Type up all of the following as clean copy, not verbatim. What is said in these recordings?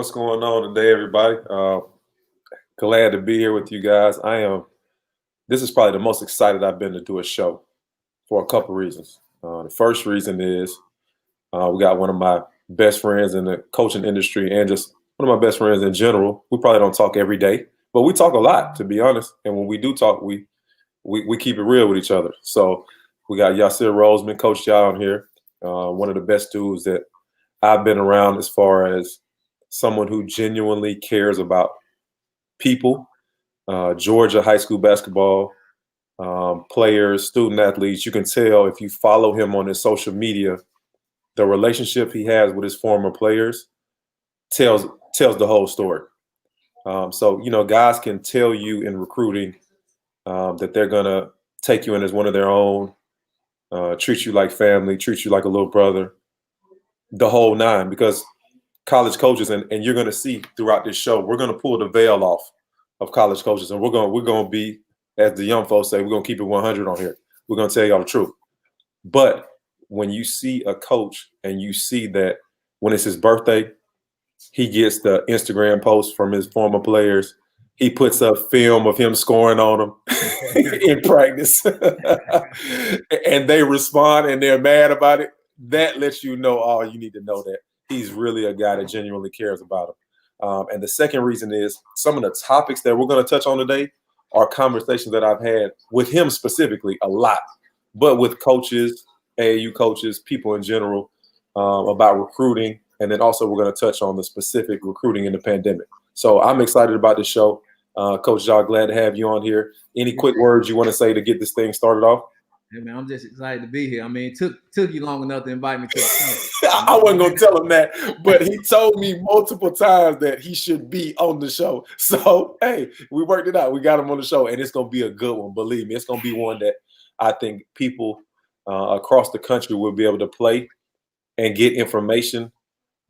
What's going on today, everybody? Glad to be here with you guys. This is probably the most excited I've been to do a show for a couple reasons. The first reason is we got one of my best friends in the coaching industry and just one of my best friends in general. We probably don't talk every day, but we talk a lot, to be honest. And when we do talk, we keep it real with each other. So we got Yasir Rosemond, Coach Yao on here, one of the best dudes that I've been around as far as someone who genuinely cares about people, Georgia high school basketball, players, student athletes. You can tell if you follow him on his social media, the relationship he has with his former players tells the whole story. So, guys can tell you in recruiting that they're going to take you in as one of their own, treat you like family, treat you like a little brother, the whole nine, because college coaches, and you're going to see throughout this show, we're going to pull the veil off of college coaches, and we're going to be, as the young folks say, we're going to keep it 100 on here. We're going to tell y'all the truth. But when you see a coach and you see that when it's his birthday, he gets the Instagram post from his former players, he puts up film of him scoring on them in practice, and they respond and they're mad about it. That lets you know all you need to know, that he's really a guy that genuinely cares about him. And the second reason is some of the topics that we're going to touch on today are conversations that I've had with him specifically a lot, but with coaches, AAU coaches, people in general, about recruiting. And then also we're going to touch on the specific recruiting in the pandemic. So I'm excited about this show. Coach Jao, glad to have you on here. Any quick words you want to say to get this thing started off? Hey man, I'm just excited to be here. I mean, it took you long enough to invite me to the show. I wasn't going to tell him that, but he told me multiple times that he should be on the show. So, hey, we worked it out. We got him on the show, and it's going to be a good one. Believe me, it's going to be one that I think people across the country will be able to play and get information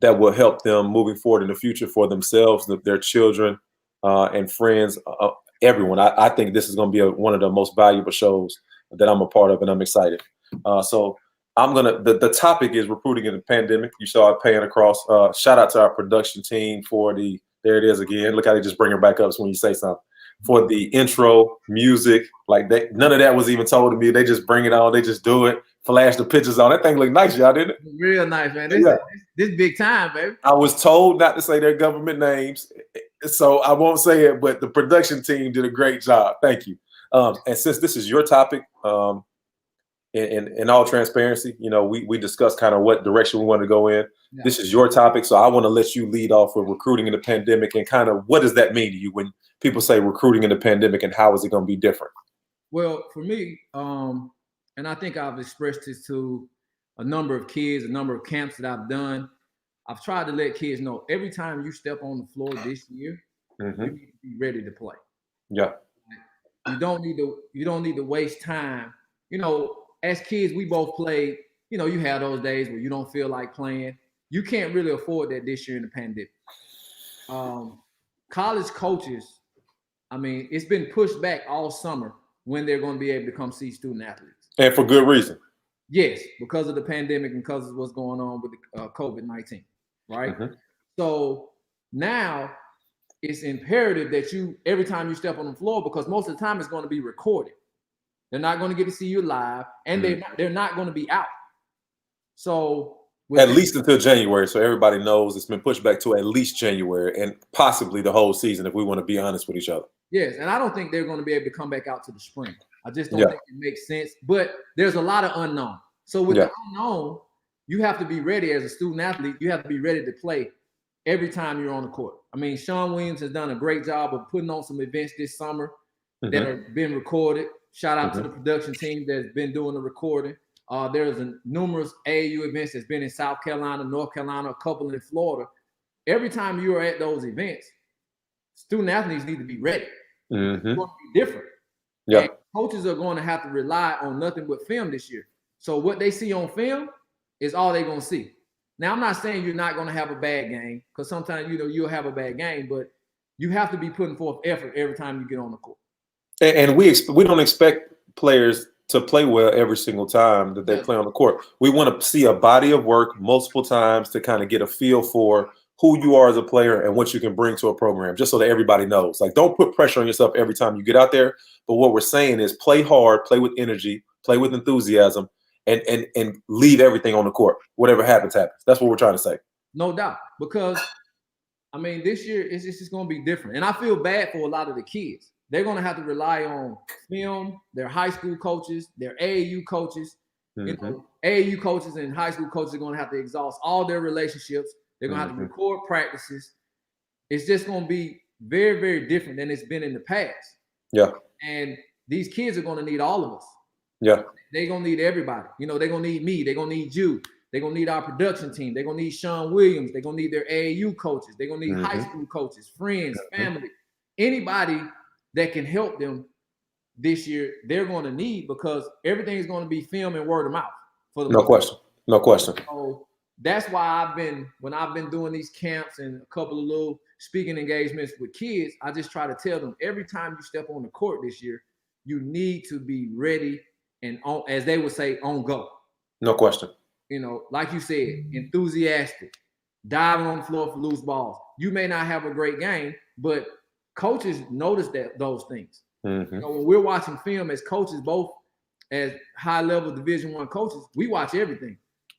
that will help them moving forward in the future for themselves, their children, and friends, everyone. I think this is going to be one of the most valuable shows that I'm a part of, and I'm excited. So I'm the topic is recruiting in the pandemic. You saw it paying across. Shout out to our production team for there it is again. Look how they just bring it back up when you say something. For the intro music, like that, none of that was even told to me. They just bring it on. They just do it. Flash the pictures on. That thing looked nice, y'all, didn't it? Real nice, man. This big time, baby. I was told not to say their government names, so I won't say it, but the production team did a great job. Thank you. And since this is your topic, in all transparency, we discussed kind of what direction we want to go in. Yeah. This is your topic, so I want to let you lead off with recruiting in the pandemic and kind of what does that mean to you when people say recruiting in the pandemic, and how is it going to be different? Well, for me, and I think I've expressed this to a number of kids, a number of camps that I've done. I've tried to let kids know every time you step on the floor this year, you need to be ready to play. Yeah. You don't need to waste time. As kids, we both played. You have those days where you don't feel like playing. You can't really afford that this year in the pandemic. College coaches, I mean, it's been pushed back all summer when they're going to be able to come see student athletes. And for good reason. Yes, because of the pandemic and because of what's going on with the COVID-19, right? Mm-hmm. So now it's imperative that every time you step on the floor, because most of the time it's going to be recorded. They're not going to get to see you live, and they're not going to be out. So at least until January, so everybody knows it's been pushed back to at least January and possibly the whole season, if we want to be honest with each other. Yes, and I don't think they're going to be able to come back out to the spring. I just don't think it makes sense. But there's a lot of unknown. So with the unknown, you have to be ready as a student athlete. You have to be ready to play every time you're on the court. I mean, Sean Williams has done a great job of putting on some events this summer that have been recorded. Shout out to the production team that's been doing the recording. There's numerous AAU events that's been in South Carolina, North Carolina, a couple in Florida. Every time you are at those events, student athletes need to be ready. It's going to be different. Yeah. And coaches are going to have to rely on nothing but film this year. So what they see on film is all they're going to see. Now, I'm not saying you're not going to have a bad game, because sometimes, you'll have a bad game, but you have to be putting forth effort every time you get on the court. And we don't expect players to play well every single time that they play on the court. We want to see a body of work multiple times to kind of get a feel for who you are as a player and what you can bring to a program, just so that everybody knows. Like, don't put pressure on yourself every time you get out there. But what we're saying is play hard, play with energy, play with enthusiasm, and leave everything on the court. Whatever happens, happens. That's what we're trying to say. No doubt. Because, I mean, this year it's just going to be different. And I feel bad for a lot of the kids. They're going to have to rely on film, their high school coaches, their AAU coaches. You know, AAU coaches and high school coaches are going to have to exhaust all their relationships. They're going to have to record practices. It's just going to be very, very different than it's been in the past. Yeah. And these kids are going to need all of us. Yeah. They're going to need everybody. You know, they're going to need me. They're going to need you. They're going to need our production team. They're going to need Sean Williams. They're going to need their AAU coaches. They're going to need high school coaches, friends, family. Anybody that can help them this year, they're going to need, because everything is going to be film and word of mouth. For the no question. No question. So that's why when I've been doing these camps and a couple of little speaking engagements with kids, I just try to tell them, every time you step on the court this year, you need to be ready and on, as they would say, on go. No question. You know, like you said, enthusiastic, diving on the floor for loose balls. You may not have a great game, but coaches notice those things. You know, when we're watching film as coaches, both as high-level Division I coaches, we watch everything.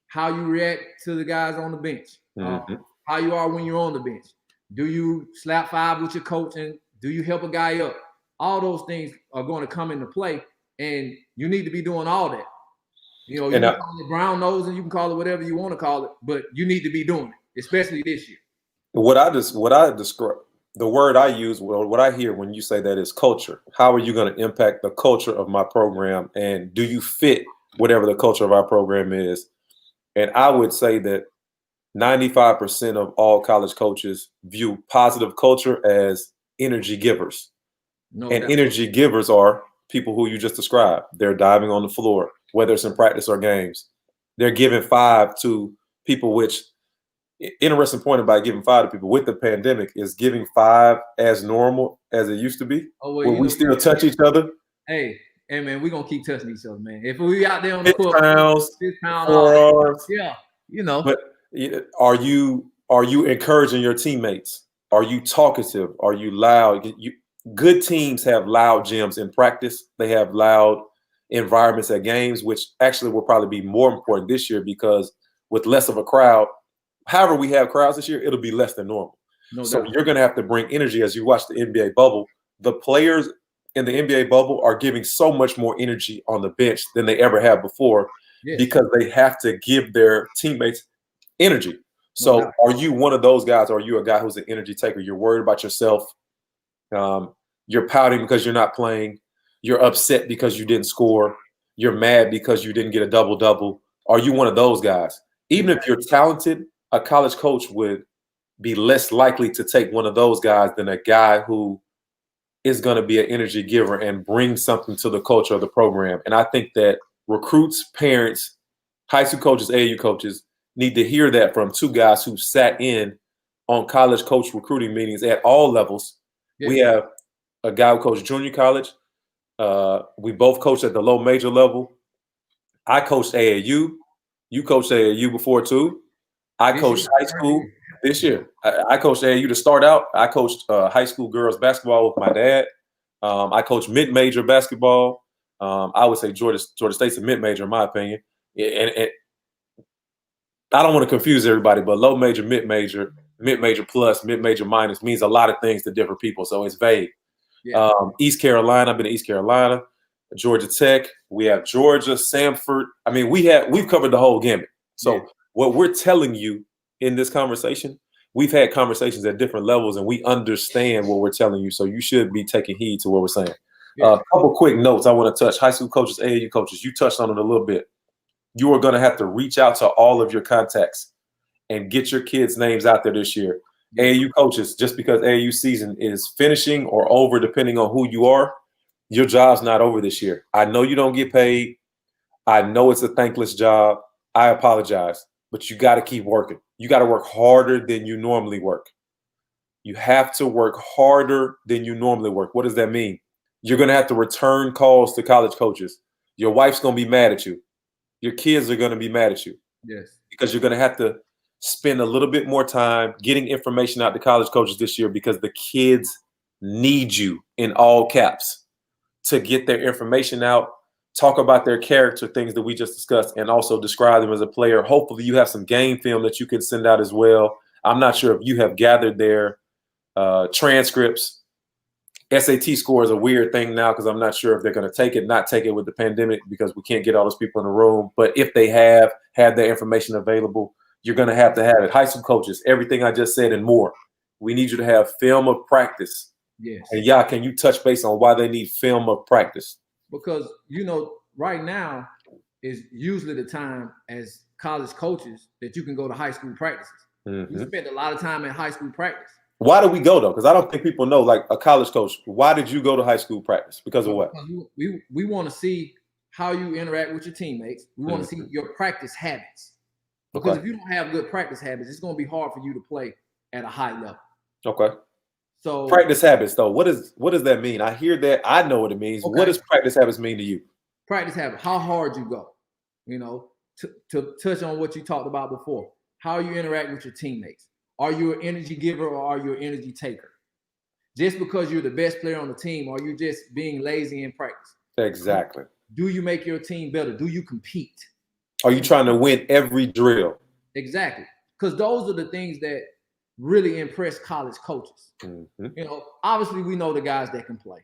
How you react to the guys on the bench, how you are when you're on the bench. Do you slap five with your coach, and do you help a guy up? All those things are going to come into play, and you need to be doing all that. You know, you can call it brown nose, and you can call it whatever you want to call it, but you need to be doing it, especially this year. What I describe, the word I use, well, what I hear when you say that is culture. How are you going to impact the culture of my program? And do you fit whatever the culture of our program is? And I would say that 95% of all college coaches view positive culture as energy givers. And energy givers are people who you just described. They're diving on the floor, whether it's in practice or games. They're giving 5 to people, which interesting point about giving 5 to people with the pandemic is giving 5 as normal as it used to be. Oh, well, when we still touch each other. Hey man, we're gonna keep touching each other, man. If we out there on the court, 6 pounds, yeah, you know. But are you encouraging your teammates? Are you talkative? Are you loud? Good teams have loud gyms in practice. They have loud environments at games, which actually will probably be more important this year, because with less of a crowd, however we have crowds this year, it'll be less than normal. So you're going to have to bring energy. As you watch the NBA bubble, the players in the NBA bubble are giving so much more energy on the bench than they ever have before, because they have to give their teammates energy. So are you one of those guys? Or are you a guy who's an energy taker? You're worried about yourself. You're pouting because you're not playing. You're upset because you didn't score. You're mad because you didn't get a double-double. Are you one of those guys? Even if you're talented, a college coach would be less likely to take one of those guys than a guy who is going to be an energy giver and bring something to the culture of the program. And I think that recruits, parents, high school coaches, AAU coaches need to hear that from 2 guys who sat in on college coach recruiting meetings at all levels. We have a guy who coached junior college. We both coached at the low major level. I coached AAU. You coached AAU before too. I coached high school this year. I coached AAU to start out. I coached high school girls basketball with my dad. I coached mid-major basketball. I would say Georgia State's a mid-major in my opinion. And I don't want to confuse everybody, but low major, mid-major plus, mid-major minus means a lot of things to different people. So it's vague. East Carolina, I've been to East Carolina, Georgia Tech. We have Georgia, Samford. I mean, we've covered the whole gamut. So what we're telling you in this conversation, we've had conversations at different levels, and we understand what we're telling you. So you should be taking heed to what we're saying. A couple quick notes I want to touch. High school coaches, AAU coaches, you touched on it a little bit. You are going to have to reach out to all of your contacts and get your kids' names out there this year. AAU coaches, just because AAU season is finishing or over, depending on who you are, your job's not over this year. I know you don't get paid. I know it's a thankless job. I apologize, but you got to keep working. You got to work harder than you normally work. You have to work harder than you normally work. What does that mean? You're going to have to return calls to college coaches. Your wife's going to be mad at you. Your kids are going to be mad at you. Yes. Because you're going to have to spend a little bit more time getting information out to college coaches this year, because the kids need you, in all caps, to get their information out, talk about their character, things that we just discussed, and also describe them as a player. Hopefully you have some game film that you can send out as well. I'm not sure if you have gathered their transcripts. SAT score is a weird thing now, because I'm not sure if they're going to take it, not take it with the pandemic, because we can't get all those people in the room. But if they have had their information available, you're going to have it. High school coaches, everything I just said and more. We need you to have film of practice. Yes. And can you touch base on why they need film of practice? Because, right now is usually the time as college coaches that you can go to high school practices. Mm-hmm. You spend a lot of time in high school practice. Why do we go, though? Because I don't think people know, like a college coach, why did you go to high school practice? Because of what? We want to see how you interact with your teammates. We want to see your practice habits. Because if you don't have good practice habits, it's going to be hard for you to play at a high level. Okay. So practice habits, though, what does that mean? I hear that. I know what it means. Okay. What does practice habits mean to you? Practice habit, how hard you go, to touch on what you talked about before, how you interact with your teammates. Are you an energy giver or are you an energy taker? Just because you're the best player on the team, are you just being lazy in practice? Exactly. Do you make your team better? Do you compete? Are you trying to win every drill? Exactly. Because those are the things that really impress college coaches. Mm-hmm. Obviously we know the guys that can play.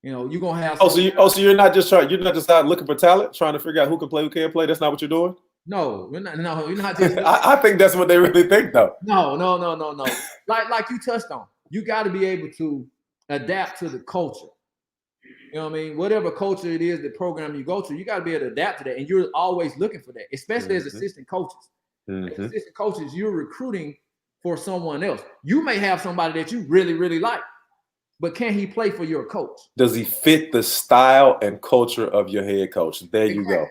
You're gonna have. So you're not just out looking for talent, trying to figure out who can play, who can't play. That's not what you're doing. No, we're not. No, you're not just. I think that's what they really think, though. No. Like you touched on, you got to be able to adapt to the culture. You know what I mean? Whatever culture it is, the program you go to, you got to be able to adapt to that, and you're always looking for that, especially as assistant coaches. As assistant coaches, you're recruiting for someone else. You may have somebody that you really, really like, but can he play for your coach? Does he fit the style and culture of your head coach? There you go.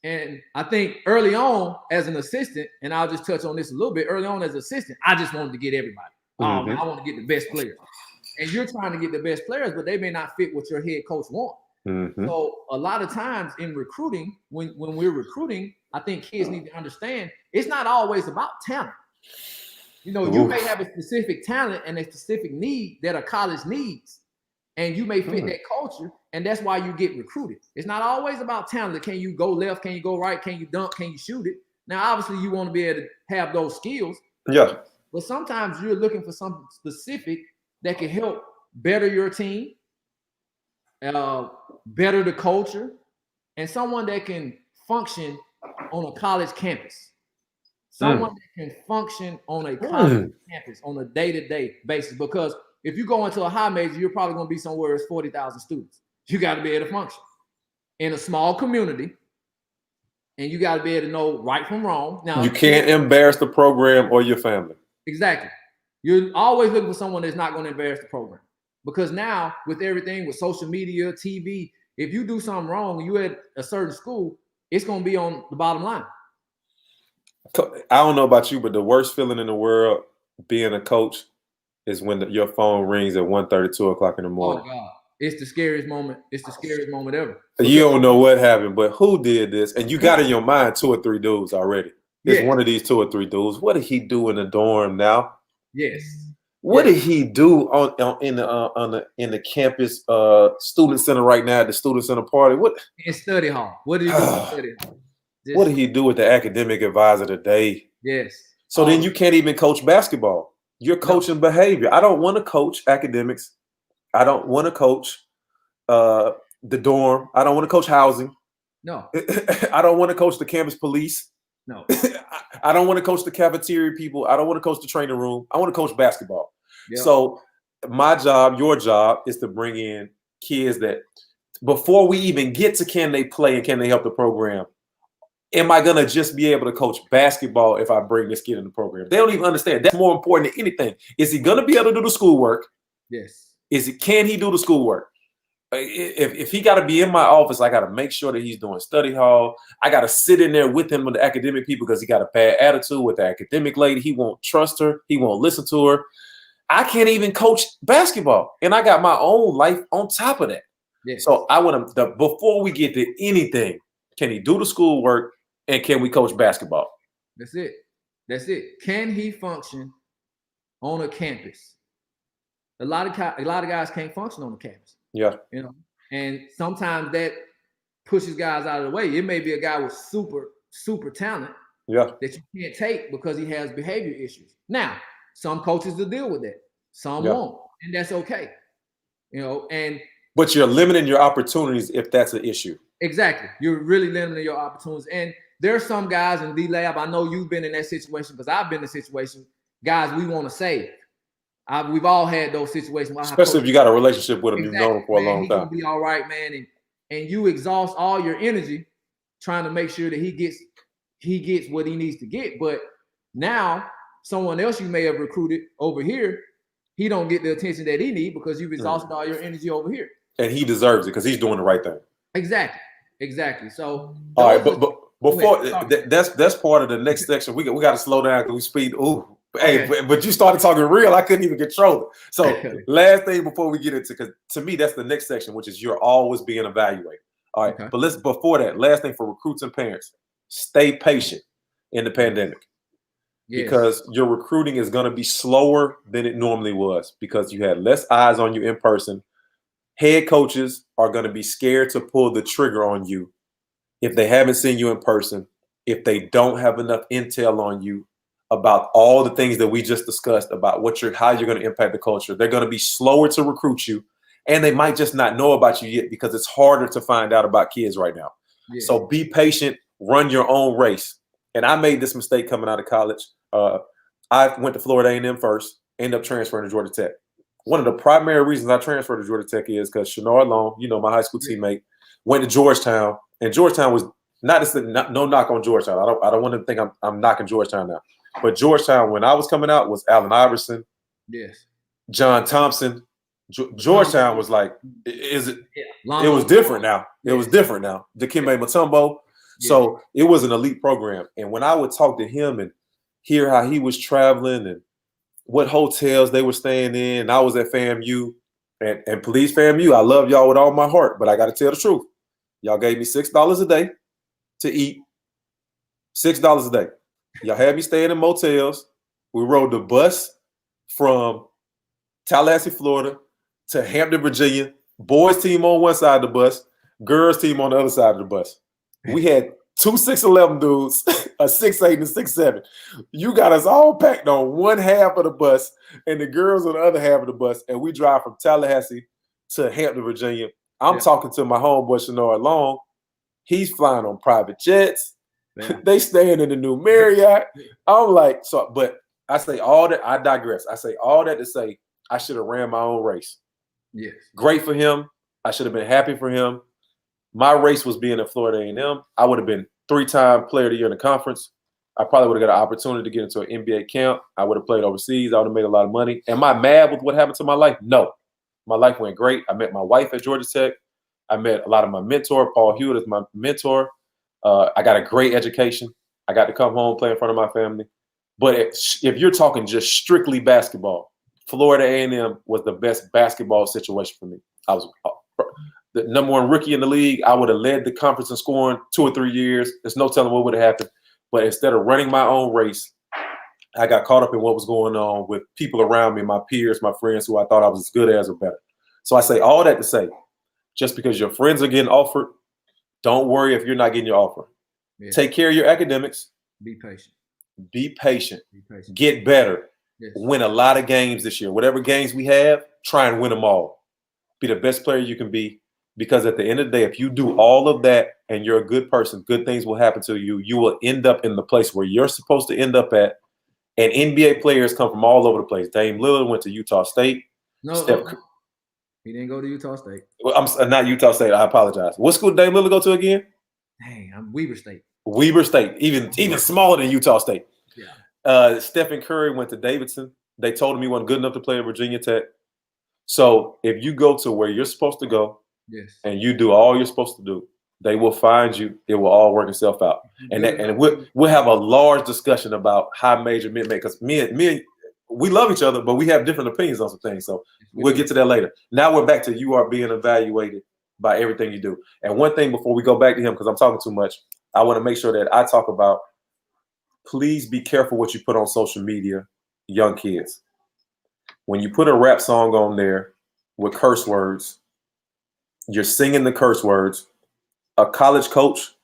And I think early on as an assistant, and I'll just touch on this a little bit, early on as an assistant, I just wanted to get everybody. I want to get the best players. And you're trying to get the best players, but they may not fit what your head coach wants. So a lot of times in recruiting, when we're recruiting, I think kids need to understand it's not always about talent. You may have a specific talent and a specific need that a college needs, and you may fit that culture, and that's why you get recruited. It's not always about talent. Can you go left? Can you go right? Can you dunk? Can you shoot it? Now, obviously, you want to be able to have those skills. Yeah. But sometimes you're looking for something specific that can help better your team, better the culture, and someone that can function on a college campus. Someone that can function on a college campus on a day-to-day basis. Because if you go into a high major, you're probably going to be somewhere with 40,000 students. You got to be able to function in a small community, and you got to be able to know right from wrong. Now, you can't embarrass the program or your family. Exactly. You're always looking for someone that's not going to embarrass the program. Because now, with everything, with social media, TV, if you do something wrong and you at a certain school, it's going to be on the bottom line. I don't know about you, but the worst feeling in the world being a coach is when your phone rings at 1:30, 2 o'clock in the morning. Oh, God. It's the scariest moment. It's the scariest moment ever. You don't know what happened, but who did this? And you got in your mind 2 or 3 dudes already. It's one of these 2 or 3 dudes. What did he do in the dorm now? Yes. What did he do in the campus student center right now at the student center party? What in study hall? What did he do in study hall? What did he do with the academic advisor today? Yes. So then you can't even coach basketball. You're coaching behavior. I don't want to coach academics. I don't want to coach the dorm. I don't want to coach housing. No. I don't want to coach the campus police. No. I don't want to coach the cafeteria people. I don't want to coach the training room. I want to coach basketball. Yep. So my job, your job, is to bring in kids that before we even get to can they play and can they help the program, am I going to just be able to coach basketball if I bring this kid in the program? They don't even understand. That's more important than anything. Is he going to be able to do the schoolwork? Yes. Can he do the schoolwork? If he got to be in my office, I got to make sure that he's doing study hall. I got to sit in there with him with the academic people because he got a bad attitude with the academic lady. He won't trust her. He won't listen to her. I can't even coach basketball. And I got my own life on top of that. Yes. So I want him before we get to anything, can he do the schoolwork and can we coach basketball? That's it. That's it. Can he function on a campus? A lot of guys can't function on the campus. Yeah. You know, and sometimes that pushes guys out of the way. It may be a guy with super talent. Yeah. That you can't take because he has behavior issues. Now, some coaches will deal with that. Some won't, and that's okay. You know, but you're limiting your opportunities if that's an issue. Exactly. You're really limiting your opportunities. And there are some guys in D-Lab, I know you've been in that situation because I've been in a situation, guys we want to save. We've all had those situations. Especially if you got a relationship with him, you've known him for a long He's time. Gonna be all right, man. And you exhaust all your energy trying to make sure that he gets what he needs to get. But now someone else you may have recruited over here, he don't get the attention that he needs because you've exhausted all your energy over here. And he deserves it because he's doing the right thing. Exactly. So all right, but before that's part of the next section. We got to slow down because we speed. Ooh, okay. Hey, but you started talking real. I couldn't even control it. So last thing before we get into, because to me that's the next section, which is you're always being evaluated. All right, but before that, last thing for recruits and parents, stay patient in the pandemic. Because your recruiting is going to be slower than it normally was because you had less eyes on you in person. Head coaches are going to be scared to pull the trigger on you if they haven't seen you in person, if they don't have enough intel on you about all the things that we just discussed about how you're going to impact the culture. They're going to be slower to recruit you, and they might just not know about you yet because it's harder to find out about kids right now. So be patient, run your own race. And I made this mistake coming out of college. I went to Florida A&M first, ended up transferring to Georgia Tech. One of the primary reasons I transferred to Georgia Tech is because Shenard Long, my high school teammate, went to Georgetown, and Georgetown was no knock on Georgetown. I don't want to think I'm knocking Georgetown now, but Georgetown when I was coming out was Allen Iverson, John Thompson. Georgetown was like, it was different now. It was different now. Dikembe Mutombo. So it was an elite program, and when I would talk to him and hear how he was traveling and what hotels they were staying in. I was at FAMU, and please, FAMU, I love y'all with all my heart, but I got to tell the truth. Y'all gave me $6 a day to eat. $6 a day. Y'all had me staying in motels. We rode the bus from Tallahassee, Florida to Hampton, Virginia. Boys team on one side of the bus, girls team on the other side of the bus. We had 2 6'11" dudes, a 6'8" and a 6'7". You got us all packed on one half of the bus and the girls on the other half of the bus, and we drive from Tallahassee to Hampton, Virginia. I'm talking to my homeboy Shenard Long. He's flying on private jets. They staying in the new Marriott. I'm like, but I say all that, I digress. I say all that to say I should have ran my own race. Great for him. I should have been happy for him. My race was being at Florida A&M. I would have been 3-time player of the year in the conference. I probably would have got an opportunity to get into an NBA camp. I would have played overseas. I would have made a lot of money. Am I mad with what happened to my life? No. My life went great. I met my wife at Georgia Tech. I met a lot of my mentor. Paul Hewitt is my mentor. I got a great education. I got to come home, play in front of my family. But if you're talking just strictly basketball, Florida A&M was the best basketball situation for me. I was the number 1 rookie in the league. I would have led the conference in scoring 2 or 3 years. There's no telling what would have happened. But instead of running my own race, I got caught up in what was going on with people around me, my peers, my friends who I thought I was as good as or better. So I say all that to say, just because your friends are getting offered, don't worry if you're not getting your offer. Take care of your academics. Be patient. Be patient. Get better. Win a lot of games this year. Whatever games we have, try and win them all. Be the best player you can be. Because at the end of the day, if you do all of that and you're a good person, good things will happen to you. You will end up in the place where you're supposed to end up at. And NBA players come from all over the place. Dame Lillard went to Utah State. He didn't go to Utah State. Well, I'm not Utah State. I apologize. What school did Dame Lillard go to again? Dang, I'm Weber State. Weber State, even smaller than Utah State. Stephen Curry went to Davidson. They told him he wasn't good enough to play at Virginia Tech. So if you go to where you're supposed to go, and you do all you're supposed to do, they will find you. It will all work itself out. And we'll have a large discussion about high major, mid major, because me and we love each other, but we have different opinions on some things. So we'll get to that later. Now we're back to you are being evaluated by everything you do. And one thing before we go back to him, because I'm talking too much, I want to make sure that I talk about please be careful what you put on social media, young kids. When you put a rap song on there with curse words, you're singing the curse words. A college coach,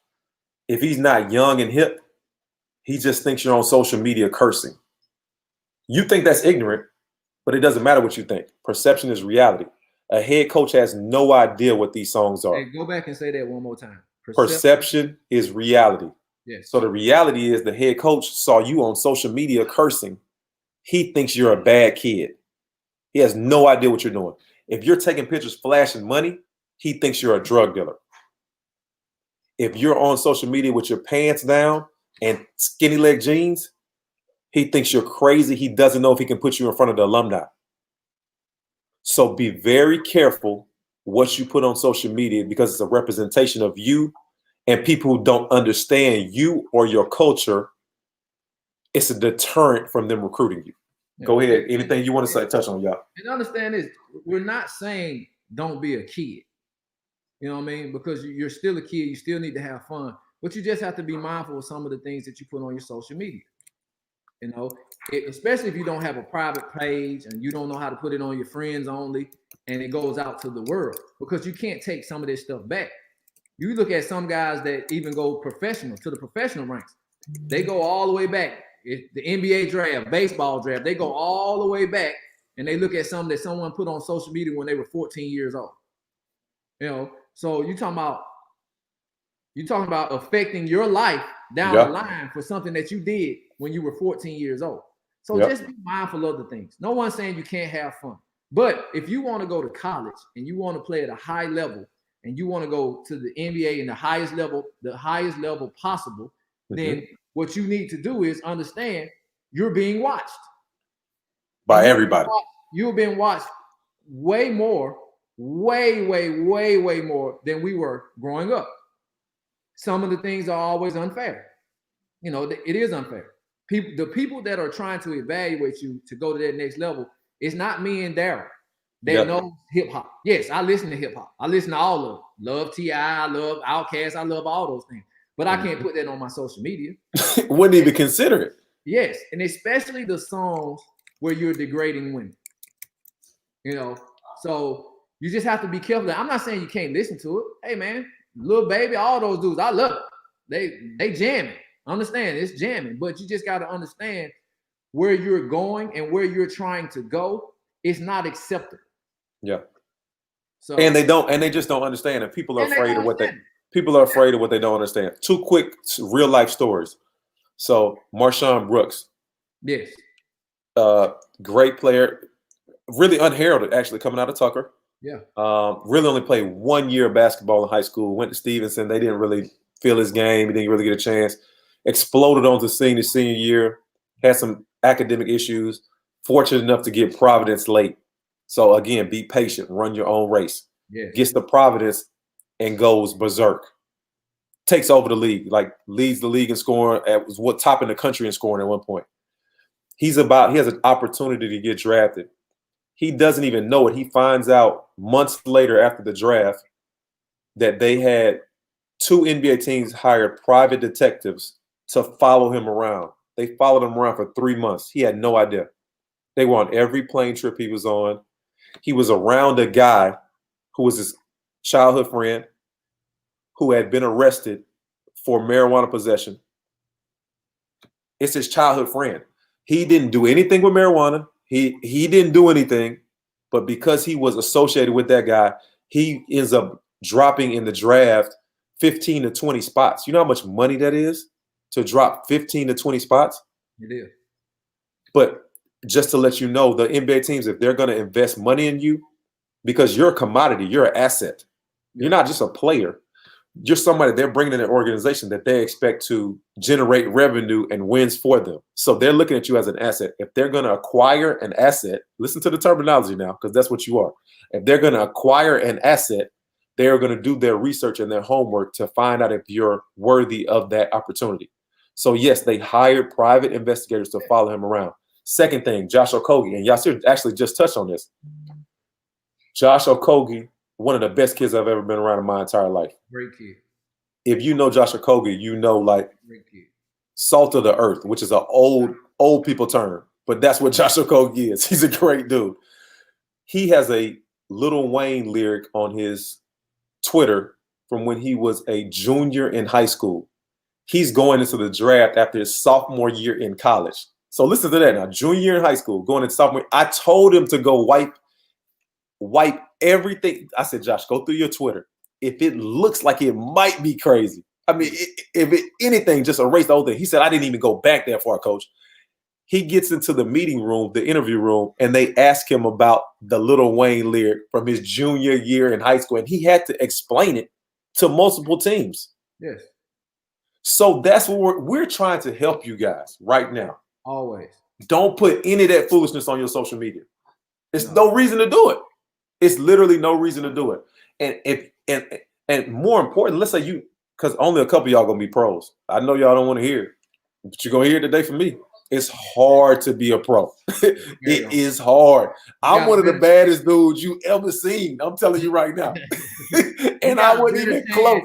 if he's not young and hip, he just thinks you're on social media cursing. You think that's ignorant, but it doesn't matter what you think. Perception is reality. A head coach has no idea what these songs are. Hey, go back and say that one more time. Perception is reality. Yes. So the reality is the head coach saw you on social media cursing. He thinks you're a bad kid. He has no idea what you're doing. If you're taking pictures flashing money, he thinks you're a drug dealer. If you're on social media with your pants down and skinny leg jeans, he thinks you're crazy. He doesn't know if he can put you in front of the alumni. So be very careful what you put on social media, because it's a representation of you, and people who don't understand you or your culture, it's a deterrent from them recruiting you. Yeah. Go ahead. Anything you want to say, touch on, y'all. And understand this, we're not saying don't be a kid. You know what I mean? Because you're still a kid, you still need to have fun, but you just have to be mindful of some of the things that you put on your social media. You know, especially if you don't have a private page and you don't know how to put it on your friends only, and it goes out to the world, because you can't take some of this stuff back. You look at some guys that even go professional, to the professional ranks. They go all the way back. The NBA draft, baseball draft, they go all the way back, and they look at something that someone put on social media when they were 14 years old. You know, so you're talking about affecting your life down the line for something that you did when you were 14 years old. So just be mindful of the things. No one's saying you can't have fun. But if you want to go to college and you want to play at a high level and you want to go to the NBA in the highest level possible, then what you need to do is understand you're being watched. By everybody. You've been watched way more, way more than we were growing up. Some of the things are always unfair. You know, it is unfair. The people that are trying to evaluate you to go to that next level, it's not me and Darryl that knows hip hop. Yes, I listen to hip hop. I listen to all of them. Love T.I., I love Outkast, I love all those things. But I can't put that on my social media. Wouldn't even consider it. Yes, and especially the songs where you're degrading women. You know, so you just have to be careful. I'm not saying you can't listen to it. Hey, man, LaBarrie, all those dudes, I love it. They jamming. Understand, it's jamming, but you just got to understand where you're going and where you're trying to go. It's not acceptable. Yeah. So and they just don't understand, and people are afraid of what they don't understand. Two quick real life stories. So Marshawn Brooks. Yes. Great player, really unheralded, actually, coming out of Tucker. Yeah. Really only played 1 year of basketball in high school. Went to Stevenson. They didn't really feel his game. He didn't really get a chance. Exploded onto senior year. Had some academic issues. Fortunate enough to get Providence late. So again, be patient. Run your own race. Yes. Gets to Providence and goes berserk. Takes over the league. Like leads the league in scoring. Was what top in the country in scoring at one point. He has an opportunity to get drafted. He doesn't even know it. He finds out months later after the draft that they had 2 NBA teams hired private detectives to follow him around. They followed him around for 3 months. He had no idea. They were on every plane trip he was on. He was around a guy who was his childhood friend who had been arrested for marijuana possession. It's his childhood friend. He didn't do anything with marijuana. He didn't do anything, but because he was associated with that guy, he ends up dropping in the draft 15 to 20 spots. You know how much money that is to drop 15 to 20 spots? It is. But just to let you know, the NBA teams, if they're going to invest money in you, because you're a commodity, you're an asset. You're not just a player. You're somebody they're bringing in an organization that they expect to generate revenue and wins for them. So they're looking at you as an asset. If they're going to acquire an asset, listen to the terminology now, because that's what you are. If they're going to acquire an asset, they are going to do their research and their homework to find out if you're worthy of that opportunity. So yes, they hired private investigators to follow him around. Second thing, Josh Okogie, and Yasir actually just touched on this. Josh Okogie, one of the best kids I've ever been around in my entire life. Great kid. If you know Josh Okogie, you know, like, great kid. salt of the earth, which is an old people term, but that's what Josh Okogie is. He's a great dude. He has a Lil Wayne lyric on his Twitter from when he was a junior in high school. He's going into the draft after his sophomore year in college. So listen to that now. Junior year in high school, going into sophomore. I told him to go wipe everything. I said, Josh, go through your Twitter. If it looks like it might be crazy, I mean, anything, just erase the whole thing. He said, I didn't even go back that far, coach. He gets into the meeting room, the interview room, and they ask him about the Lil Wayne lyric from his junior year in high school. And he had to explain it to multiple teams. Yes. So that's what we're trying to help you guys right now. Always. Don't put any of that foolishness on your social media. There's no reason to do it. It's literally no reason to do it. And more important, let's say you, because only a couple of y'all gonna be pros. I know y'all don't want to hear it, but you're gonna hear it today from me. It's hard to be a pro. It is hard. I'm one of the baddest dudes you ever seen. I'm telling you right now. And I wasn't even close.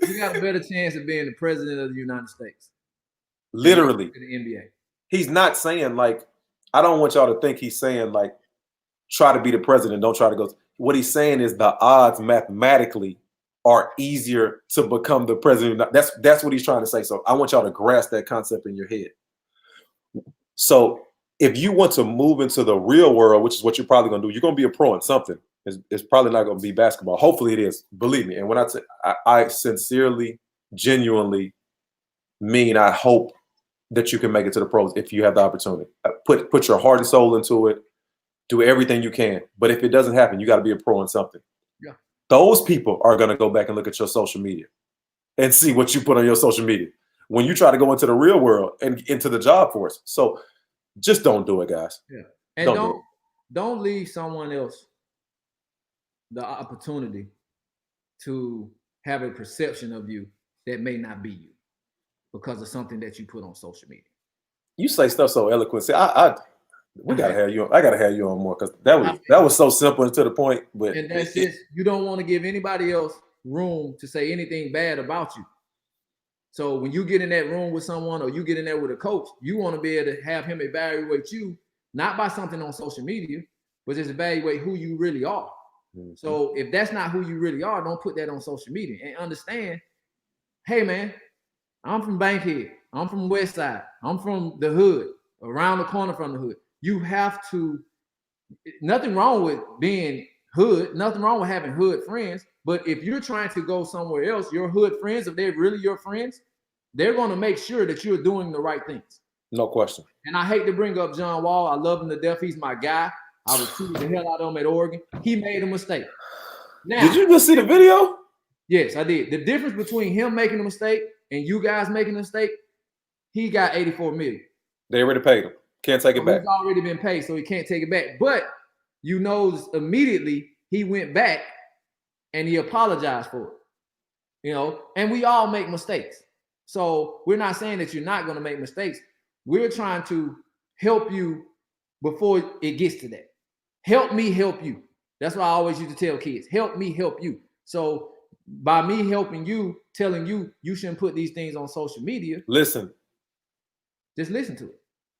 You got a better chance of being the president of the United States. Literally. In the NBA. He's not saying like, I don't want y'all to think he's saying like, try to be the president, don't try to go. What he's saying is the odds mathematically are easier to become the president. That's what he's trying to say. So I want y'all to grasp that concept in your head. So if you want to move into the real world, which is what you're probably going to do, you're going to be a pro in something. It's probably not going to be basketball. Hopefully it is. Believe me. And when I sincerely, genuinely mean, I hope that you can make it to the pros if you have the opportunity. Put your heart and soul into it. Do everything you can. But if it doesn't happen, you got to be a pro in something. Yeah. Those people are going to go back and look at your social media and see what you put on your social media when you try to go into the real world and into the job force. So just don't do it, guys. Yeah. And don't leave someone else the opportunity to have a perception of you that may not be you because of something that you put on social media. You say stuff so eloquent. See, we gotta have you on. I gotta have you on more because that was so simple and to the point. But and that's just, you don't want to give anybody else room to say anything bad about you. So when you get in that room with someone or you get in there with a coach, you want to be able to have him evaluate you, not by something on social media, but just evaluate who you really are. Mm-hmm. So if that's not who you really are, don't put that on social media and understand, hey man, I'm from Bankhead. I'm from West Side. I'm from the hood, around the corner from the hood. You have to, nothing wrong with being hood, nothing wrong with having hood friends. But if you're trying to go somewhere else, your hood friends, if they're really your friends, they're going to make sure that you're doing the right things. No question. And I hate to bring up John Wall. I love him to death. He's my guy. I recruited the hell out of him at Oregon. He made a mistake. Now, did you just see the video? Yes, I did. The difference between him making a mistake and you guys making a mistake, he got $84 million. They already paid him. Can't take it back. He's already been paid, so he can't take it back. But you know, immediately he went back and he apologized for it. You know, and we all make mistakes. So we're not saying that you're not going to make mistakes. We're trying to help you before it gets to that. Help me help you. That's what I always used to tell kids. Help me help you. So by me helping you, telling you you shouldn't put these things on social media. Listen. Just listen to it.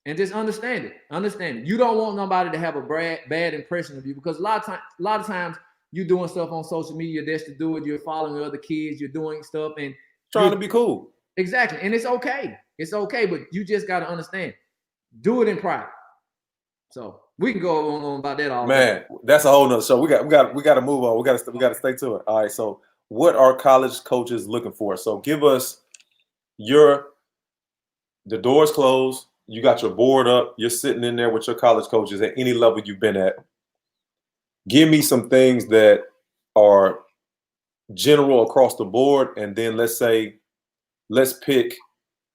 And just understand it. Understand it. You don't want nobody to have a bad impression of you because a lot of times you're doing stuff on social media just to do it. You're following other kids. You're doing stuff and trying to be cool. Exactly. And it's okay. It's okay. But you just got to understand. Do it in private. So we can go on about that all man. Day. That's a whole nother show. We got to move on. We got to stay to it. All right. So what are college coaches looking for? So give us the doors closed. You got your board up. You're sitting in there with your college coaches at any level you've been at. Give me some things that are general across the board. And then let's pick,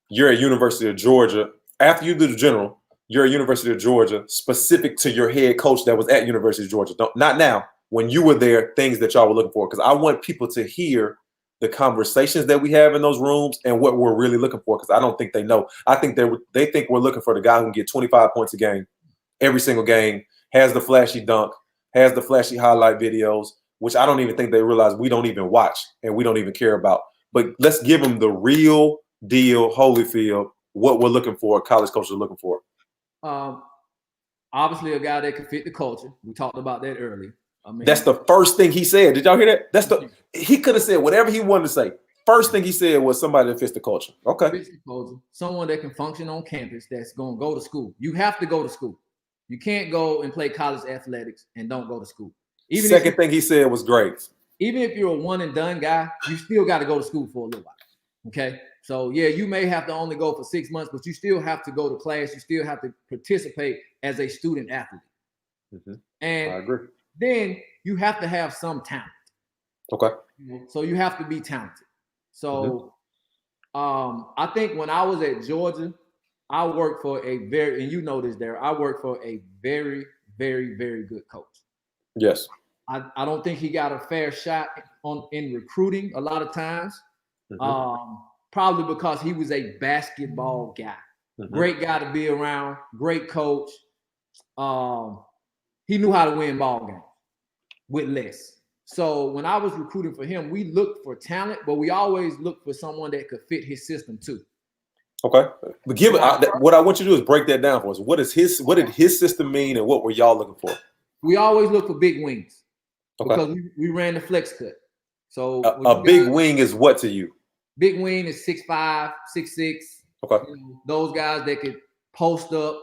you're at University of Georgia. After you do the general, you're at University of Georgia, specific to your head coach that was at University of Georgia. Not now. When you were there, things that y'all were looking for. Because I want people to hear the conversations that we have in those rooms and what we're really looking for, because I don't think they know. I think they think we're looking for the guy who can get 25 points a game, every single game, has the flashy dunk, has the flashy highlight videos, which I don't even think they realize we don't even watch and we don't even care about. But let's give them the real deal Holyfield what we're looking for, college coaches are looking for? Obviously, a guy that can fit the culture. We talked about that earlier. I mean, that's the first thing he said. Did y'all hear that? He could have said whatever he wanted to say. First thing he said was somebody that fits the culture. Okay. Fits the culture. Someone that can function on campus that's going to go to school. You have to go to school. You can't go and play college athletics and don't go to school. Second thing he said was grades. Even if you're a one and done guy, you still got to go to school for a little while. Okay. So yeah, you may have to only go for 6 months, but you still have to go to class. You still have to participate as a student athlete. And I agree. Then you have to have some talent. Okay. So you have to be talented. So I think when I was at Georgia, I worked for a very, and you know this, Darryl, I worked for a very, very, very good coach. Yes. I don't think he got a fair shot in recruiting a lot of times. Probably because he was a basketball guy. Great guy to be around, great coach. He knew how to win ball games with less. So when I was recruiting for him, we looked for talent, but we always looked for someone that could fit his system too. Okay. But what I want you to do is break that down for us. What did his system mean, and what were y'all looking for? We always look for big wings. Okay. Because we ran the flex cut. So a big wing is what to you? Big wing is 6'5", 6'6". Okay. Those guys that could post up,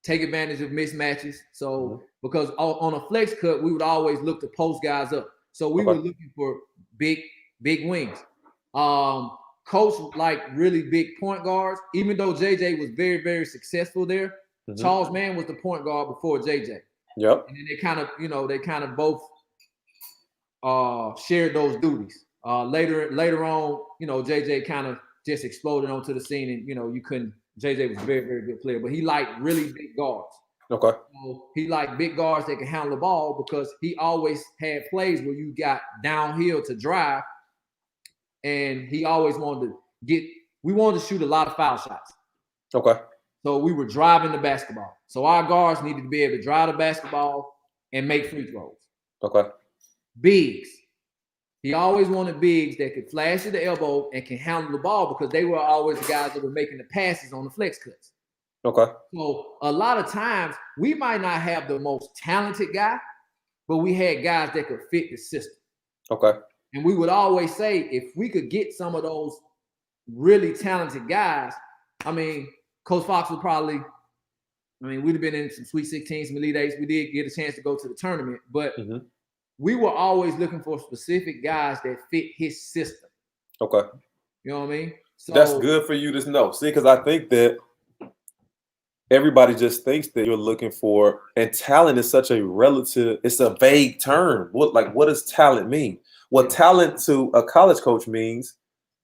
take advantage of mismatches. So because on a flex cut, we would always look to post guys up. So we were looking for big wings. Coach like really big point guards. Even though JJ was very, very successful there, Charles Mann was the point guard before JJ. Yep. And then they kind of both shared those duties. Later on, JJ kind of just exploded onto the scene, and JJ was a very, very good player, but he liked really big guards. Okay. So he liked big guards that can handle the ball because he always had plays where you got downhill to drive, and he always wanted to shoot a lot of foul shots. Okay. So we were driving the basketball. So our guards needed to be able to drive the basketball and make free throws. Okay. Bigs. He always wanted bigs that could flash at the elbow and can handle the ball because they were always the guys that were making the passes on the flex cuts. Okay. So a lot of times we might not have the most talented guy, but we had guys that could fit the system. Okay. And we would always say, if we could get some of those really talented guys, Coach Fox would probably, we'd have been in some Sweet 16s, some Elite Eights. We did get a chance to go to the tournament, but we were always looking for specific guys that fit his system. Okay. You know what I mean? So that's good for you to know. See, because I think that everybody just thinks that you're looking for, and talent is such a relative, it's a vague term. What does talent mean? Well, talent to a college coach means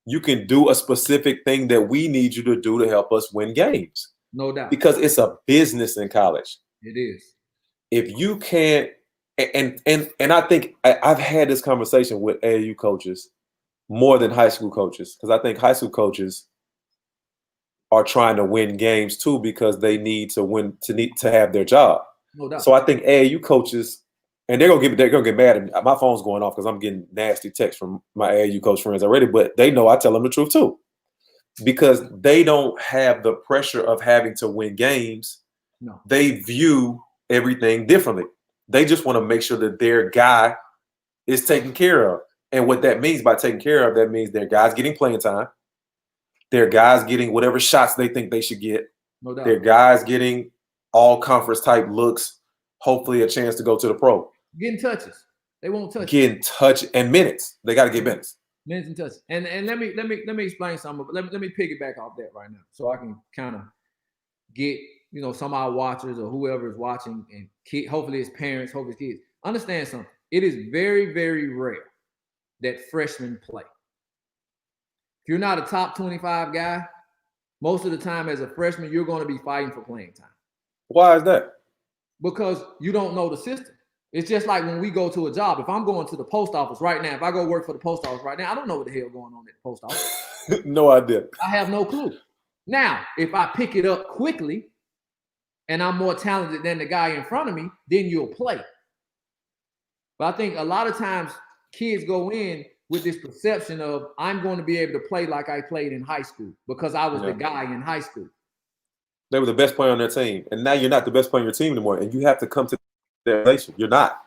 you can do a specific thing that we need you to do to help us win games. No doubt. Because it's a business in college. It is. If you can't, and I think I've had this conversation with AAU coaches more than high school coaches, because I think high school coaches are trying to win games too because they need to win to have their job. No doubt. So I think AAU coaches, and they're gonna get mad at me. My phone's going off because I'm getting nasty texts from my AAU coach friends already, but they know I tell them the truth too, because they don't have the pressure of having to win games. No. They view everything differently. They just want to make sure that their guy is taken care of. And what that means by taking care of, that means their guys getting playing time. Their guys getting whatever shots they think they should get. No doubt. Their guys getting all conference type looks, hopefully a chance to go to the pro. Getting touches. They won't touch. Getting touch and minutes. They got to get minutes. Minutes and touches. And let me explain something. Let me piggyback off that right now, so I can kind of get some of our watchers or whoever is watching, and hopefully his parents, hopefully his kids understand something. It is very, very rare that freshmen play. If you're not a top 25 guy, most of the time as a freshman, you're going to be fighting for playing time. Why is that? Because you don't know the system. It's just like when we go to a job. If I'm going to the post office right now, if I go work for the post office right now, I don't know what the hell going on at the post office. No idea. I have no clue. Now, if I pick it up quickly and I'm more talented than the guy in front of me, then you'll play. But I think a lot of times kids go in with this perception of I'm going to be able to play like I played in high school because I was the guy in high school. They were the best player on their team, and now you're not the best player on your team anymore, and you have to come to that realization. You're not.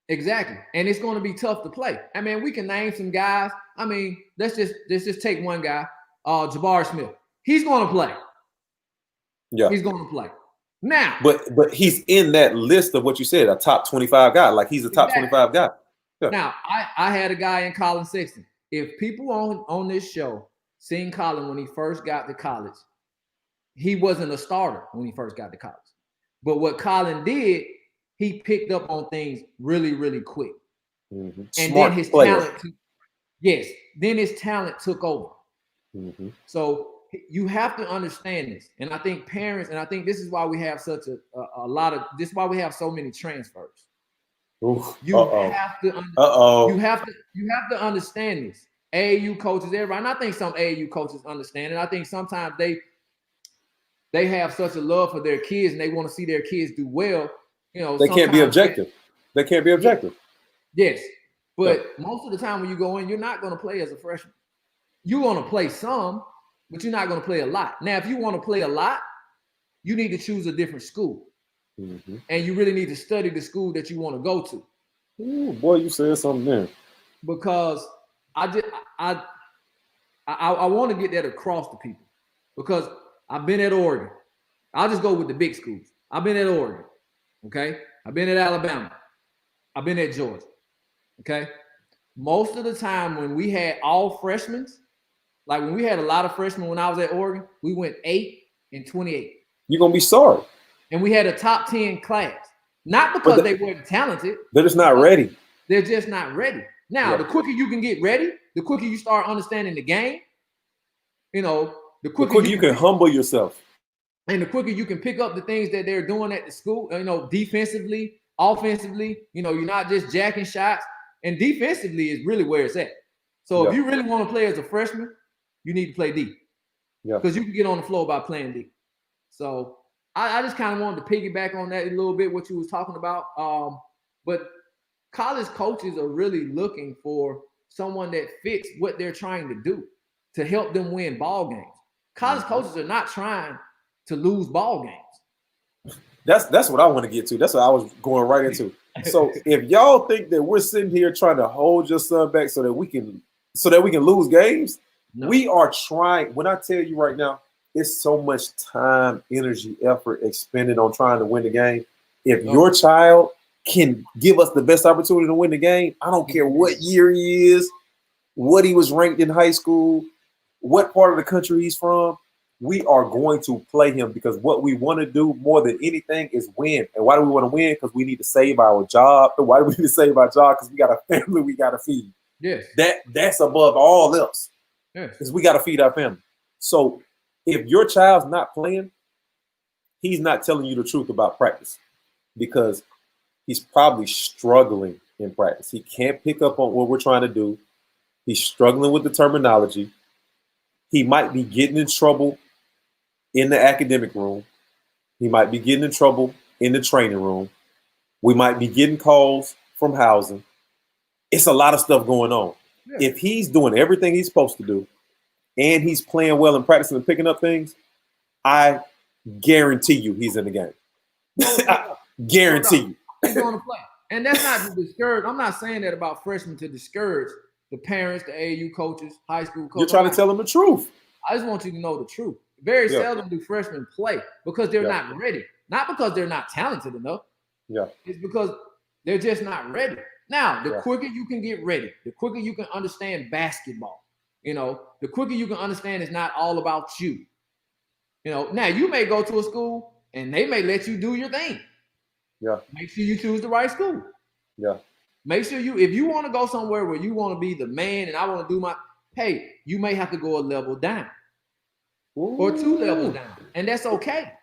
Exactly, and it's going to be tough to play. I mean, we can name some guys. I mean, let's just take one guy, Jabari Smith. He's going to play. Yeah, he's going to play. Now, but he's in that list of what you said, a top 25 guy. Like he's a top 25 guy. Yeah. Now, I had a guy in Colin Sexton. If people on this show seen Colin when he first got to college, he wasn't a starter when he first got to college. But what Colin did, he picked up on things really, really quick. Mm-hmm. And Smart then his player. then his talent took over. Mm-hmm. So you have to understand this. And I think parents, and I think this is why we have such a lot of, this is why we have so many transfers. You have to understand this. AAU coaches, everybody, and I think some AAU coaches understand it. I think sometimes they have such a love for their kids and they want to see their kids do well. You know, they can't be objective. They can't be objective. Yes. But most of the time when you go in, you're not going to play as a freshman. You're going to play some, but you're not going to play a lot. Now, if you want to play a lot, you need to choose a different school. Mm-hmm. And you really need to study the school that you want to go to. Ooh, boy, you said something there. Because I want to get that across to people. Because I've been at Oregon. I'll just go with the big schools. I've been at Oregon. Okay? I've been at Alabama. I've been at Georgia. Okay? Most of the time when we had all freshmen, like when we had a lot of freshmen when I was at Oregon, we went 8 and 28. You're going to be sorry. And we had a top 10 class. Not because they weren't talented. They're just not ready. They're just not ready. Now, the quicker you can get ready, the quicker you start understanding the game, you know, the quicker you can humble yourself. And the quicker you can pick up the things that they're doing at the school, you know, defensively, offensively, you know, you're not just jacking shots. And defensively is really where it's at. So if you really want to play as a freshman, you need to play D. Yeah. Because you can get on the floor by playing D. So I just kind of wanted to piggyback on that a little bit, what you was talking about. But college coaches are really looking for someone that fits what they're trying to do to help them win ball games. College coaches are not trying to lose ball games. That's what I want to get to. That's what I was going right into. So if y'all think that we're sitting here trying to hold your son back so that we can lose games, we are trying. When I tell you right now, it's so much time, energy, effort expended on trying to win the game. If your child can give us the best opportunity to win the game, I don't care what year he is, what he was ranked in high school, what part of the country he's from, we are going to play him because what we want to do more than anything is win. And why do we want to win? Because we need to save our job. And why do we need to save our job? Because we got a family we got to feed. Yes. That's above all else. Yes. Because we got to feed our family. So if your child's not playing, he's not telling you the truth about practice because he's probably struggling in practice. He can't pick up on what we're trying to do. He's struggling with the terminology. He might be getting in trouble in the academic room. He might be getting in trouble in the training room. We might be getting calls from housing. It's a lot of stuff going on. Yeah. If he's doing everything he's supposed to do and he's playing well and practicing and picking up things, I guarantee you he's in the game. I guarantee you. He's going to play. And that's not to discourage. I'm not saying that about freshmen to discourage the parents, the AAU coaches, high school coaches. You're trying to tell them the truth. I just want you to know the truth. Very seldom do freshmen play because they're not ready. Not because they're not talented enough. Yeah. It's because they're just not ready. Now, the quicker you can get ready, the quicker you can understand basketball, you know, the quicker you can understand it's not all about you. You know, now you may go to a school and they may let you do your thing. Yeah. Make sure you choose the right school. Yeah. Make sure if you want to go somewhere where you want to be the man and I want to do you may have to go a level down. Ooh. Or 2 levels down. And that's okay.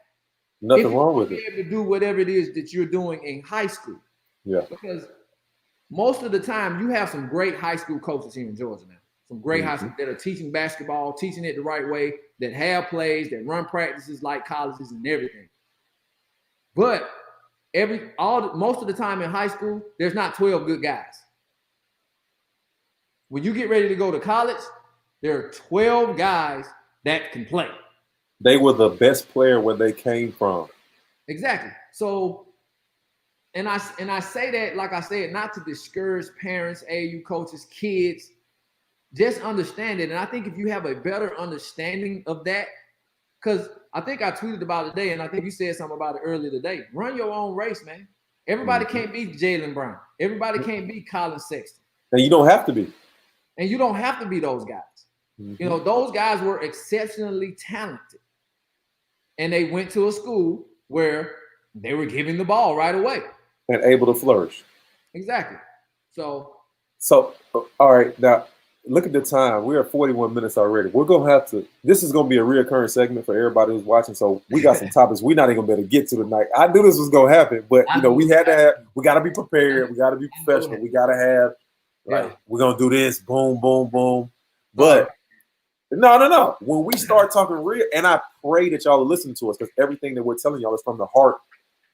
Nothing wrong with it. Be able to do whatever it is that you're doing in high school. Yeah. Because most of the time you have some great high school coaches here in Georgia now. Some great high school that are teaching basketball, teaching it the right way, that have plays, that run practices like colleges and everything. But most of the time in high school, there's not 12 good guys. When you get ready to go to college, there are 12 guys that can play. They were the best player where they came from. Exactly. So, and I say that, like I said, not to discourage parents, AAU coaches, kids. Just understand it. And I think if you have a better understanding of that, because I think I tweeted about it today, and I think you said something about it earlier today. Run your own race, man. Everybody can't be Jalen Brown. Everybody can't be Colin Sexton. And you don't have to be. And you don't have to be those guys. You know, those guys were exceptionally talented. And they went to a school where they were giving the ball right away. And able to flourish. Exactly. So, all right. Now, look at the time. We're at 41 minutes already. We're going to have to, this is going to be a reoccurring segment for everybody who's watching. So we got some topics we're not even going to be able to get to tonight. I knew this was going to happen, but, you know, we got to be prepared. We got to be professional. We got to have, like, we're going to do this, boom, boom, boom. But no. When we start talking real, and I pray that y'all are listening to us, because everything that we're telling y'all is from the heart.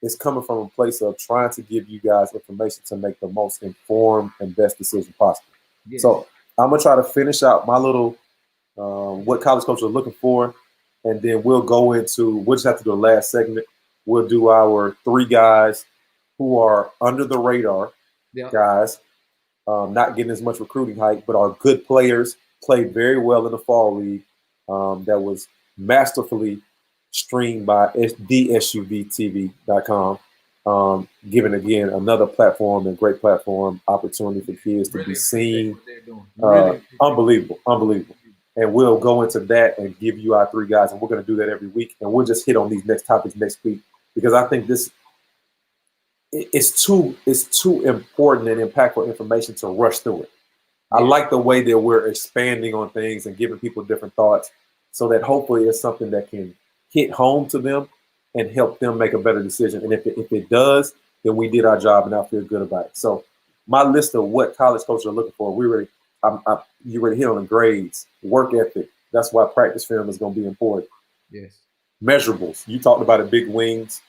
It's coming from a place of trying to give you guys information to make the most informed and best decision possible. Yes. So I'm going to try to finish out my little what college coaches are looking for, and then we'll just have to do the last segment. We'll do our 3 guys who are under the radar guys, not getting as much recruiting hype, but are good players, played very well in the fall league, that was masterfully streamed by the SUVtv.com, giving again another platform and great platform opportunity for kids to be seen. Unbelievable. And we'll go into that and give you our 3 guys, and we're going to do that every week. And we'll just hit on these next topics next week, because I think this it's too important and impactful information to rush through it. I like the way that we're expanding on things and giving people different thoughts, so that hopefully it's something that can hit home to them and help them make a better decision. And if it does, then we did our job, and I feel good about it. So my list of what college coaches are looking for, you already hit on the grades, work ethic. That's why practice film is going to be important. Yes. Measurables. You talked about it, big wings.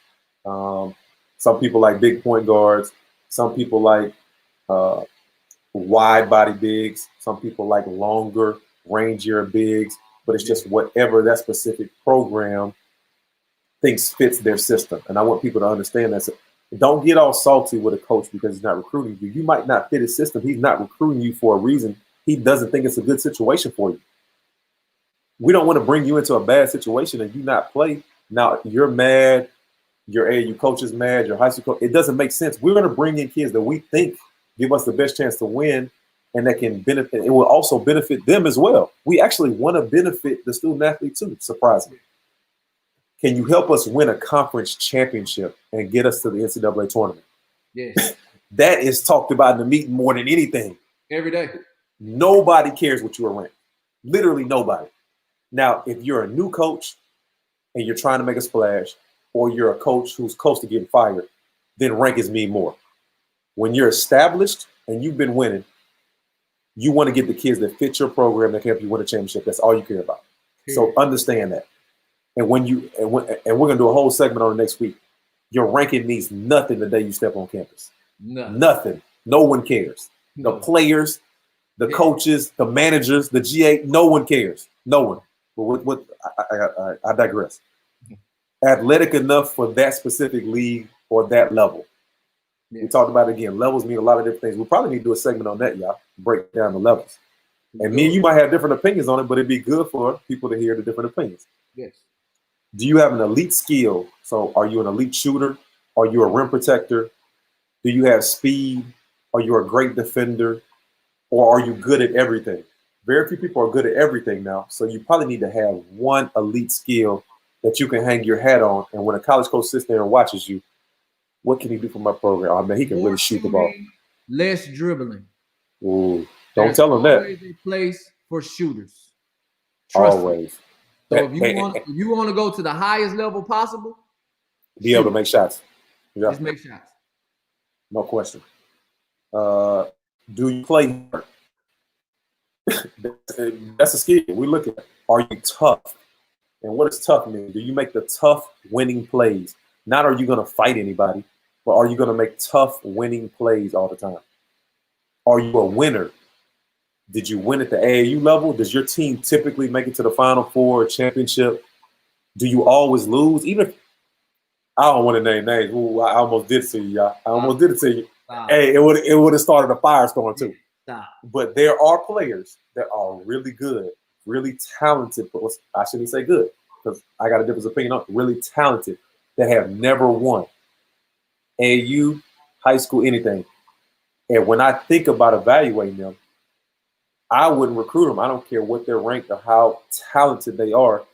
Some people like big point guards. Some people like wide body bigs. Some people like longer, rangier bigs. But it's just whatever that specific program thinks fits their system. And I want people to understand that. So don't get all salty with a coach because he's not recruiting you. You might not fit his system. He's not recruiting you for a reason. He doesn't think it's a good situation for you. We don't want to bring you into a bad situation and you not play. Now you're mad. Your AAU coach is mad. Your high school coach. It doesn't make sense. We're going to bring in kids that we think give us the best chance to win, and that can benefit. It will also benefit them as well. We actually want to benefit the student athlete too, surprisingly. Can you help us win a conference championship and get us to the NCAA tournament? Yes. That is talked about in the meeting more than anything. Every day. Nobody cares what you are ranked. Literally nobody. Now, if you're a new coach and you're trying to make a splash, or you're a coach who's close to getting fired, then rankings mean more. When you're established and you've been winning, you want to get the kids that fit your program that can help you win a championship. That's all you care about. So understand that. And we're going to do a whole segment on it next week. Your ranking means nothing the day you step on campus. Nothing. No one cares. The players, the coaches, the managers, the GA, no one cares. No one. But I digress. Athletic enough for that specific league or that level. We talked about it again. Levels mean a lot of different things. We'll probably need to do a segment on that, y'all. Break down the levels. And me and you might have different opinions on it, but it'd be good for people to hear the different opinions. Yes. Do you have an elite skill? So are you an elite shooter? Are you a rim protector? Do you have speed? Are you a great defender? Or are you good at everything? Very few people are good at everything now. So you probably need to have one elite skill that you can hang your hat on. And when a college coach sits there and watches you, what can he do for my program? I mean, he can really shoot the ball. Less dribbling. Ooh, don't tell him that. There's always a place for shooters. Always. So if you want to go to the highest level possible, be able to make shots. Yeah. Just make shots. No question. Do you play hard? That's a skill. We look at, are you tough? And what does tough mean? Do you make the tough winning plays? Not are you going to fight anybody, but are you going to make tough winning plays all the time? Are you a winner? Did you win at the AAU level? Does your team typically make it to the Final Four, championship? Do you always lose? Even if, I don't want to name names. Ooh, I almost did it to you, y'all. I almost did it to you. Stop. Hey, it would have started a firestorm too. Stop. But there are players that are really good, really talented. But I shouldn't say good because I got a different opinion on really talented that have never won AAU, high school, anything. And when I think about evaluating them, I wouldn't recruit them. I don't care what they're ranked or how talented they are.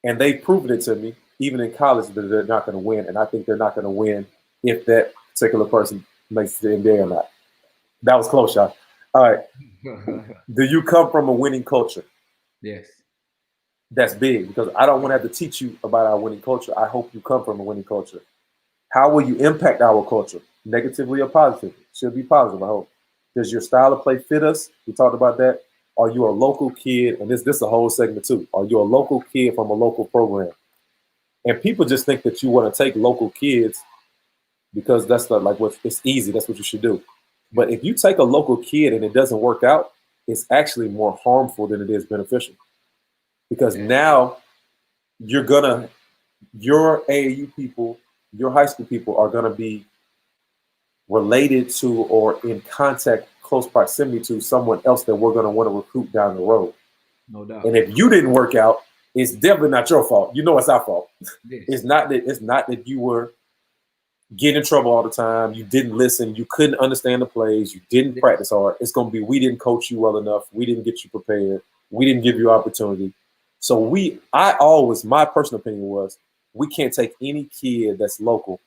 And they've proven it to me, even in college, that they're not going to win. And I think they're not going to win if that particular person makes the NBA or not. That was close, y'all. All right. Do you come from a winning culture? Yes. That's big because I don't want to have to teach you about our winning culture. I hope you come from a winning culture. How will you impact our culture? Negatively or positively? Should be positive, I hope. Does your style of play fit us? We talked about that. Are you a local kid? And this is a whole segment too. Are you a local kid from a local program? And people just think that you want to take local kids because that's it's easy. That's what you should do. But if you take a local kid and it doesn't work out, it's actually more harmful than it is beneficial. Because now your AAU people, your high school people are going to be related to or in contact, close proximity to someone else that we're going to want to recruit down the road. No doubt. And if you didn't work out, it's definitely not your fault. You know it's our fault. Yes. It's not that you were getting in trouble all the time. You didn't listen. You couldn't understand the plays. You didn't practice hard. It's going to be we didn't coach you well enough. We didn't get you prepared. We didn't give you opportunity. So my personal opinion was we can't take any kid that's local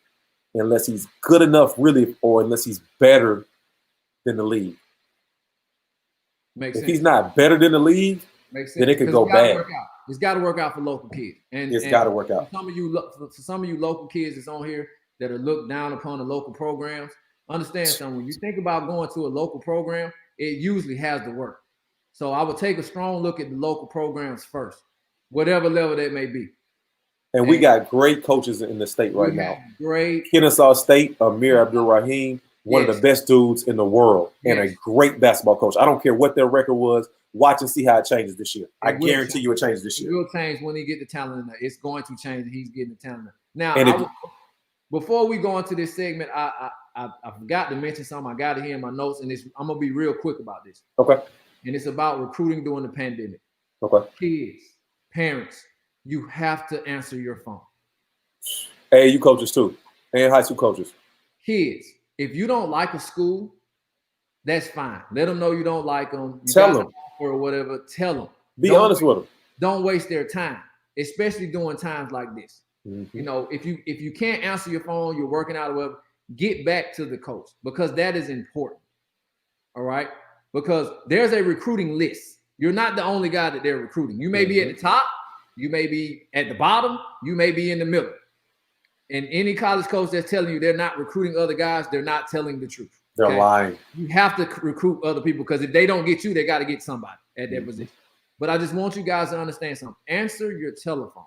unless he's good enough really or unless he's better than the league. If he's not better than the league, then it could go bad. It's got to work out for local kids. And it's got to work out. For some of you local kids that's on here that are looked down upon the local programs, understand something. When you think about going to a local program, it usually has to work. So I would take a strong look at the local programs first, whatever level that may be. And we got great coaches in the state right now. Great. Kennesaw State, Amir Abdul-Rahim, one of the best dudes in the world and a great basketball coach. I don't care what their record was. Watch and see how it changes this year. I guarantee you it changes this year. It will change when he get the talent in there. It's going to change and he's getting the talent. Now, before we go into this segment, I forgot to mention something. I got it here in my notes, and I'm going to be real quick about this. Okay. And it's about recruiting during the pandemic. Okay. Kids, parents, you have to answer your phone. AAU coaches too, and high school coaches. Kids, if you don't like a school, that's fine. Let them know you don't like them. Tell them. Or whatever, tell them. Be honest with them. Don't waste their time, especially during times like this. Mm-hmm. You know, if you can't answer your phone, you're working out or whatever, get back to the coach because that is important. All right? Because there's a recruiting list. You're not the only guy that they're recruiting. You may be at the top, you may be at the bottom, you may be in the middle. And any college coach that's telling you they're not recruiting other guys, they're not telling the truth. They're lying. You have to recruit other people because if they don't get you, they got to get somebody at that position. But I just want you guys to understand something. Answer your telephones.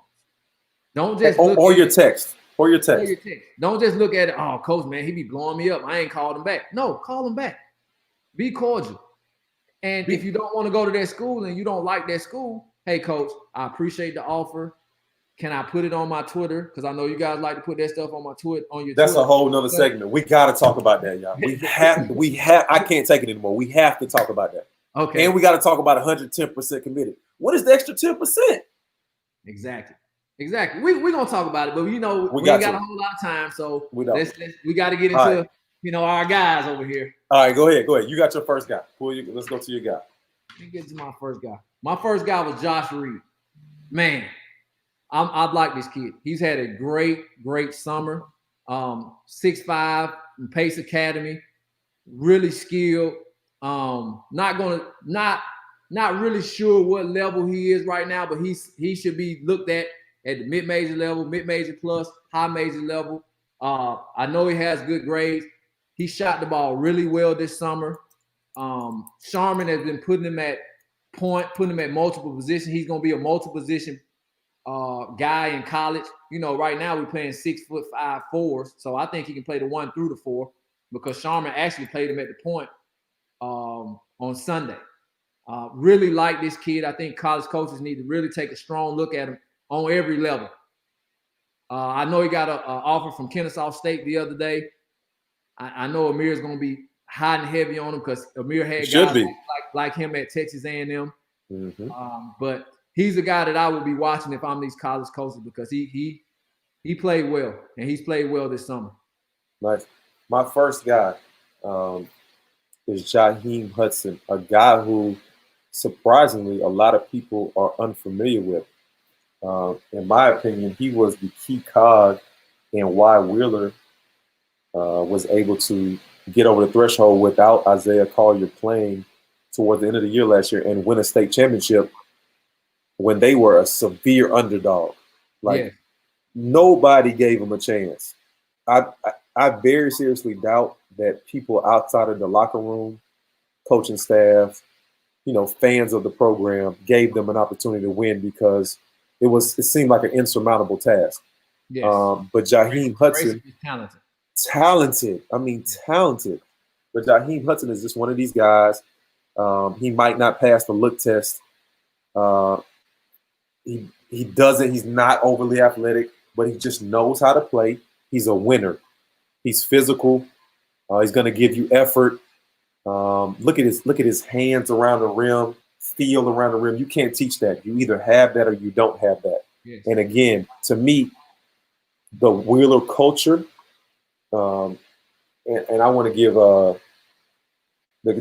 Don't just or your text. Don't just look at it. Oh, coach, man, he be blowing me up. I ain't called him back. No, call him back. Be cordial. And if you don't want to go to that school and you don't like that school, hey, coach, I appreciate the offer. Can I put it on my Twitter? Because I know you guys like to put that stuff on my Twitter. That's a whole nother segment. We got to talk about that, y'all. We have. I can't take it anymore. We have to talk about that. Okay. And we got to talk about 110% committed. What is the extra 10%? Exactly. We're gonna talk about it, but we ain't got a whole lot of time, so we got to get into our guys over here. All right, go ahead. You got your first guy. Let's go to your guy. Let me get to my first guy. My first guy was Josh Reed. Man. I'd like this kid. He's had a great summer. 6'5", Pace Academy, really skilled. Not really sure what level he is right now, but he should be looked at the mid-major level, mid-major plus, high major level. I know he has good grades. He shot the ball really well this summer. Sharman has been putting him at point, putting him at multiple positions. He's going to be a multiple position guy in college. Right now we're playing 6'5" forwards, so I think he can play the 1 through the 4 because Sharman actually played him at the point on on Sunday. Really like this kid. I think college coaches need to really take a strong look at him on every level. I know he got an offer from Kennesaw State the other day. I know Amir's going to be hot and heavy on him because Amir had guys like him at Texas A&M. But he's a guy that I will be watching if I'm these college coaches because he played well, and he's played well this summer. Nice. My first guy is Jalen Hudson, a guy who surprisingly a lot of people are unfamiliar with. In my opinion, he was the key cog in why Wheeler was able to get over the threshold without Isaiah Collier playing towards the end of the year last year and win a state championship when they were a severe underdog. Nobody gave him a chance. I very seriously doubt that people outside of the locker room, coaching staff, fans of the program gave them an opportunity to win because it seemed like an insurmountable task. Yes. But Jalen Hudson, talented. Talented. But Jalen Hudson is just one of these guys. He might not pass the look test. He's not overly athletic, but he just knows how to play. He's a winner. He's physical. He's going to give you effort. Look at his hands around the rim, feel around the rim. You can't teach that. You either have that or you don't have that. Yes. And again, to me, the Wheeler culture, and I want to give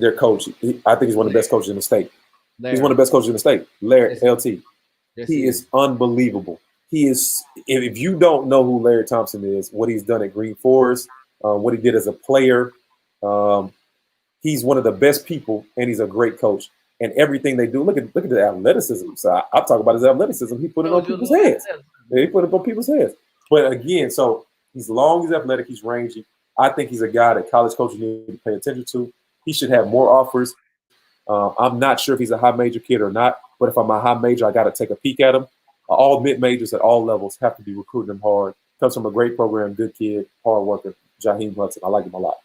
their coach. I think he's one of the best coaches in the state. He's one of the best coaches in the state. Larry, LT. He is unbelievable. He is. If you don't know who Larry Thompson is, what he's done at Green Forest, what he did as a player, he's one of the best people, and he's a great coach. And everything they do, look at the athleticism. So I talk about his athleticism. He put it on people's heads. He put it on people's heads. But again, so he's long, he's athletic, he's rangy. I think he's a guy that college coaches need to pay attention to. He should have more offers. I'm not sure if he's a high major kid or not, but if I'm a high major, I got to take a peek at him. All mid majors at all levels have to be recruiting him hard. Comes from a great program, good kid, hard worker, Jalen Hudson. I like him a lot.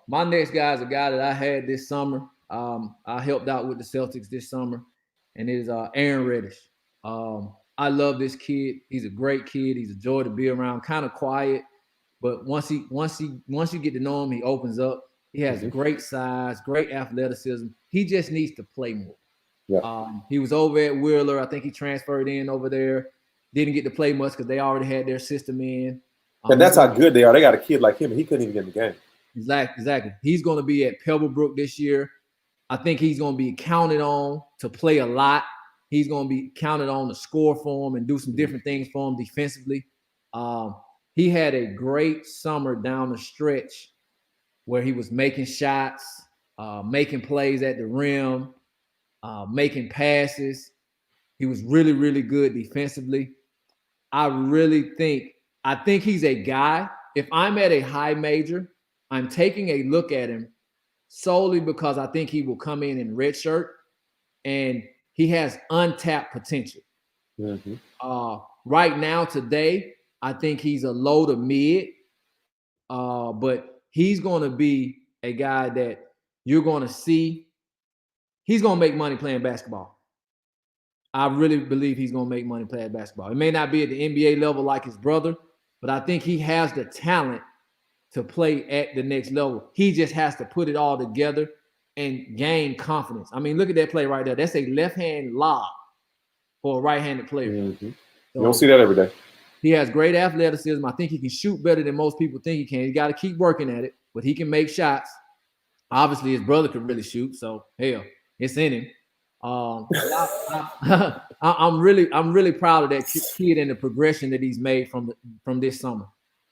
My next guy is a guy that I had this summer. I helped out with the Celtics this summer, and it is Aaron Reddish. I love this kid. He's a great kid. He's a joy to be around. Kind of quiet, but once you get to know him, he opens up. He has great size, great athleticism. He just needs to play more. Yeah. He was over at Wheeler. I think he transferred in over there. Didn't get to play much because they already had their system in. And that's how good they are. They got a kid like him, and he couldn't even get in the game. Exactly. He's going to be at Pebblebrook this year. I think he's going to be counted on to play a lot. He's going to be counted on to score for him and do some different things for him defensively. He had a great summer down the stretch where he was making shots, making plays at the rim, making passes. He was really, really good defensively. I think he's a guy. If I'm at a high major, I'm taking a look at him solely because I think he will come in redshirt, and he has untapped potential. Right now, today, I think he's a low to mid, but he's going to be a guy that you're going to see. He's going to make money playing basketball. I really believe he's going to make money playing basketball. It may not be at the NBA level like his brother, but I think he has the talent to play at the next level. He just has to put it all together and gain confidence. I mean, look at that play right there. That's a left-hand lob for a right-handed player. You don't see that every day. He has great athleticism. I think he can shoot better than most people think he can. He's got to keep working at it, but he can make shots. Obviously, his brother could really shoot, so hell, it's in him. I'm really proud of that kid and the progression that he's made from this summer.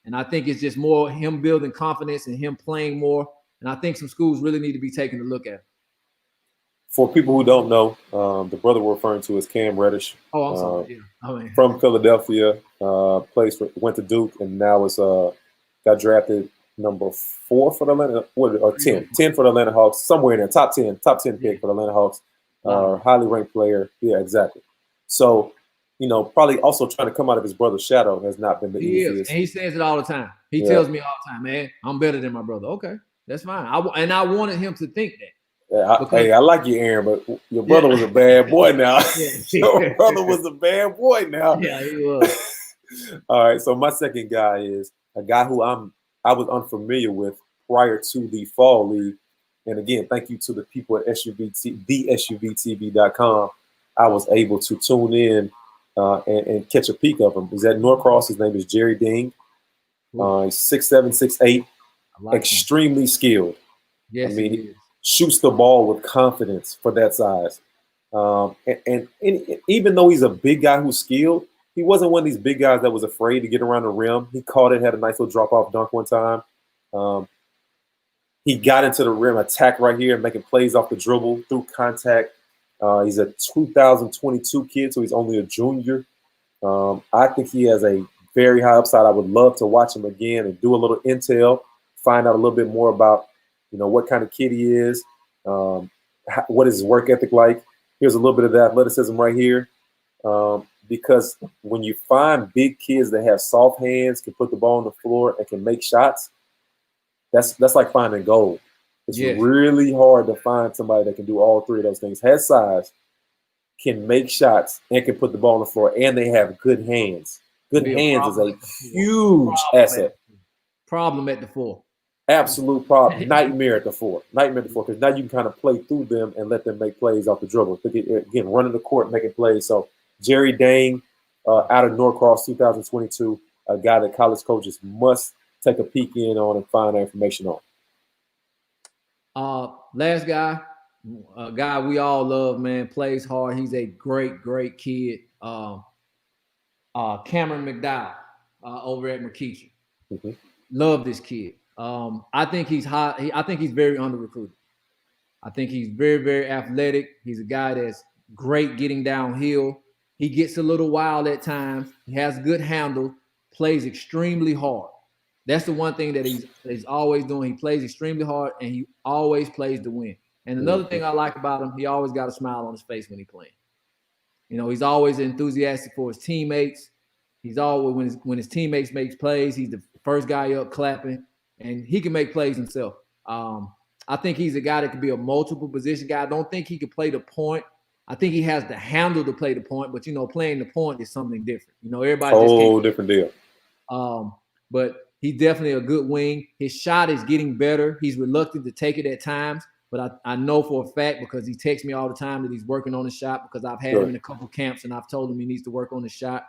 And I think it's just more him building confidence and him playing more. And I think some schools really need to be taking a look at it. For people who don't know, the brother we're referring to is Cam Reddish. Oh, I'm sorry. Yeah. From Philadelphia, went to Duke, and now is got drafted number 4 for the Atlanta, or 10 for the Atlanta Hawks, somewhere in there, top 10 pick for the Atlanta Hawks. Highly ranked player. Yeah, exactly. So, probably also trying to come out of his brother's shadow has not been the easiest. And he says it all the time. He tells me all the time, man, I'm better than my brother. Okay. That's fine. I wanted him to think that. Hey, I like you, Aaron, but your brother was a bad boy now. Your brother was a bad boy now. Yeah, he was. All right, so my second guy is a guy who I was unfamiliar with prior to the fall league. And again, thank you to the people at SUVtv.com. I was able to tune in and catch a peek of him. He's at Norcross. His name is Jerry Ding. He's 6'7", 6'8", extremely skilled. Yes, I mean, he shoots the ball with confidence for that size. And even though he's a big guy who's skilled, he wasn't one of these big guys that was afraid to get around the rim. He caught it, had a nice little drop-off dunk one time. He got into the rim, attack right here, making plays off the dribble through contact. He's a 2022 kid, so he's only a junior. I think he has a very high upside. I would love to watch him again and do a little intel, find out a little bit more about, what kind of kid he is, what is his work ethic like. Here's a little bit of the athleticism right here. Because when you find big kids that have soft hands, can put the ball on the floor, and can make shots, that's like finding gold. It's really hard to find somebody that can do all three of those things. Has size, can make shots, and can put the ball on the floor, and they have good hands. Good hands is a huge asset. Problem at the four. Absolute problem. Nightmare at the four. Nightmare at the four, because now you can kind of play through them and let them make plays off the dribble. Again, running the court, making plays. So Jerry Dang out of Norcross, 2022, a guy that college coaches must take a peek in on and find that information on. Last guy, a guy we all love, man, plays hard. He's a great, great kid. Cameron McDowell over at McKeachie. Mm-hmm. Love this kid. I think he's high. I think he's very under recruited. I think he's very, very athletic. He's a guy that's great getting downhill. He gets a little wild at times. He has good handle, plays extremely hard. That's the one thing that he's always doing. He plays extremely hard, and he always plays to win. And another thing I like about him, he always got a smile on his face when he's playing. He's always enthusiastic for his teammates. He's always, when his teammates makes plays, he's the first guy up clapping, and he can make plays himself. I think he's a guy that could be a multiple position guy. I don't think he could play the point. I think he has the handle to play the point, but playing the point is something different. Everybody just can't. Different deal. But he's definitely a good wing. His shot is getting better. He's reluctant to take it at times, but I know for a fact, because he texts me all the time, that he's working on his shot, because I've had him in a couple camps and I've told him he needs to work on his shot.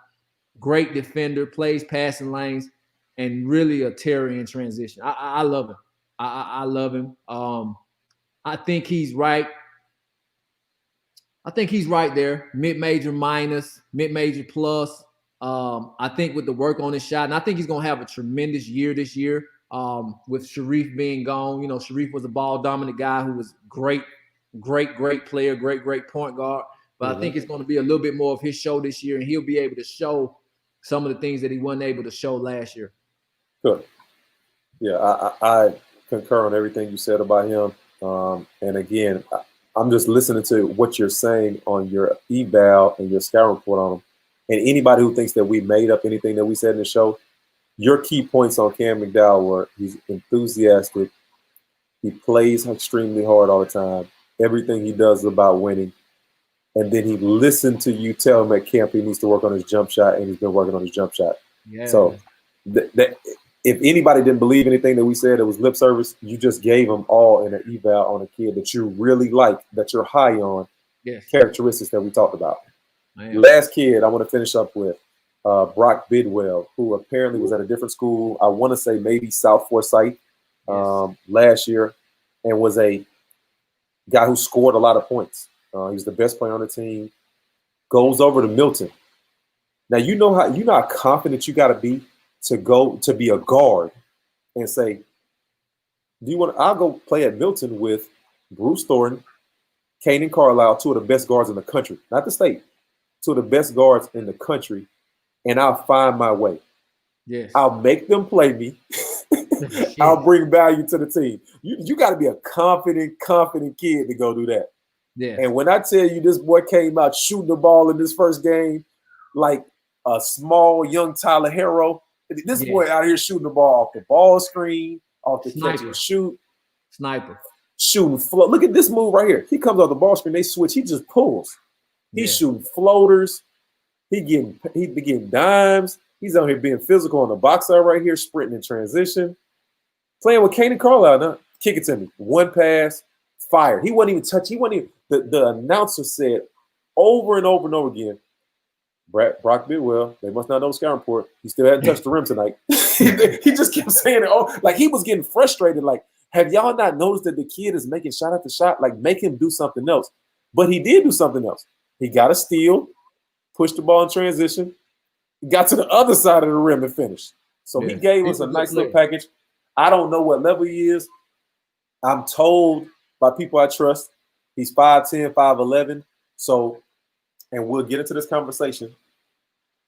Great defender, plays passing lanes, and really a terror in transition. I love him. I love him. I think he's right. I think he's right there. Mid-major minus, mid-major plus. I think with the work on his shot, and I think he's going to have a tremendous year this year with Sharif being gone. Sharif was a ball-dominant guy who was great player, great point guard. But I think it's going to be a little bit more of his show this year, and he'll be able to show some of the things that he wasn't able to show last year. Good. Yeah, I concur on everything you said about him. And again, I'm just listening to what you're saying on your eval and your scout report on him. And anybody who thinks that we made up anything that we said in the show, your key points on Cam McDowell were he's enthusiastic. He plays extremely hard all the time. Everything he does is about winning. And then he listened to you tell him at camp he needs to work on his jump shot, and he's been working on his jump shot. Yeah. So if anybody didn't believe anything that we said, it was lip service. You just gave them all in an eval on a kid that you really like, that you're high on, characteristics that we talked about. Last kid I want to finish up with, Brock Bidwell, who apparently was at a different school. I want to say maybe South Forsyth last year, and was a guy who scored a lot of points. He's the best player on the team. Goes over to Milton. Now you know how confident you got to be to go to be a guard and say, I'll go play at Milton with Bruce Thornton, Kaden Carlisle, two of the best guards in the country, not the state, two of the best guards in the country, and I'll find my way. Yes. I'll make them play me. I'll bring value to the team. You got to be a confident kid to go do that. Yeah. And when I tell you this boy came out shooting the ball in this first game like a small young Tyler Herro, this boy out here shooting the ball off the ball screen, off the catch and shoot. Sniper. Shooting float. Look at this move right here. He comes off the ball screen. They switch. He just pulls. He's shooting floaters. He be getting dimes. He's out here being physical on the box out right here, sprinting in transition. Playing with Kane and Carlisle now. Kick it to me. One pass, fire. He wasn't even touch. He wasn't even. The announcer said over and over and over again, Brock Bidwell, they must not know the scouting report. He still hadn't touched the rim tonight. He just kept saying it. Oh, like he was getting frustrated. Like, have y'all not noticed that the kid is making shot after shot? Like, make him do something else. But he did do something else. He got a steal, pushed the ball in transition, got to the other side of the rim and finished. So he gave us a nice little package. I don't know what level he is. I'm told by people I trust he's 5'10", 5'11". So, and we'll get into this conversation.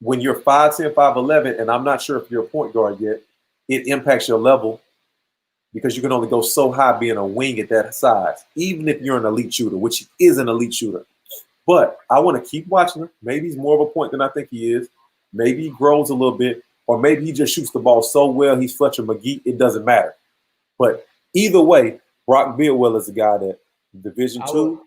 When you're 5'10", 5'11", and I'm not sure if you're a point guard yet, it impacts your level because you can only go so high being a wing at that size, even if you're an elite shooter, which he is an elite shooter. But I want to keep watching him. Maybe he's more of a point than I think he is. Maybe he grows a little bit, or maybe he just shoots the ball so well he's Fletcher McGee. It doesn't matter. But either way, Brock Bidwell is a guy that Division II,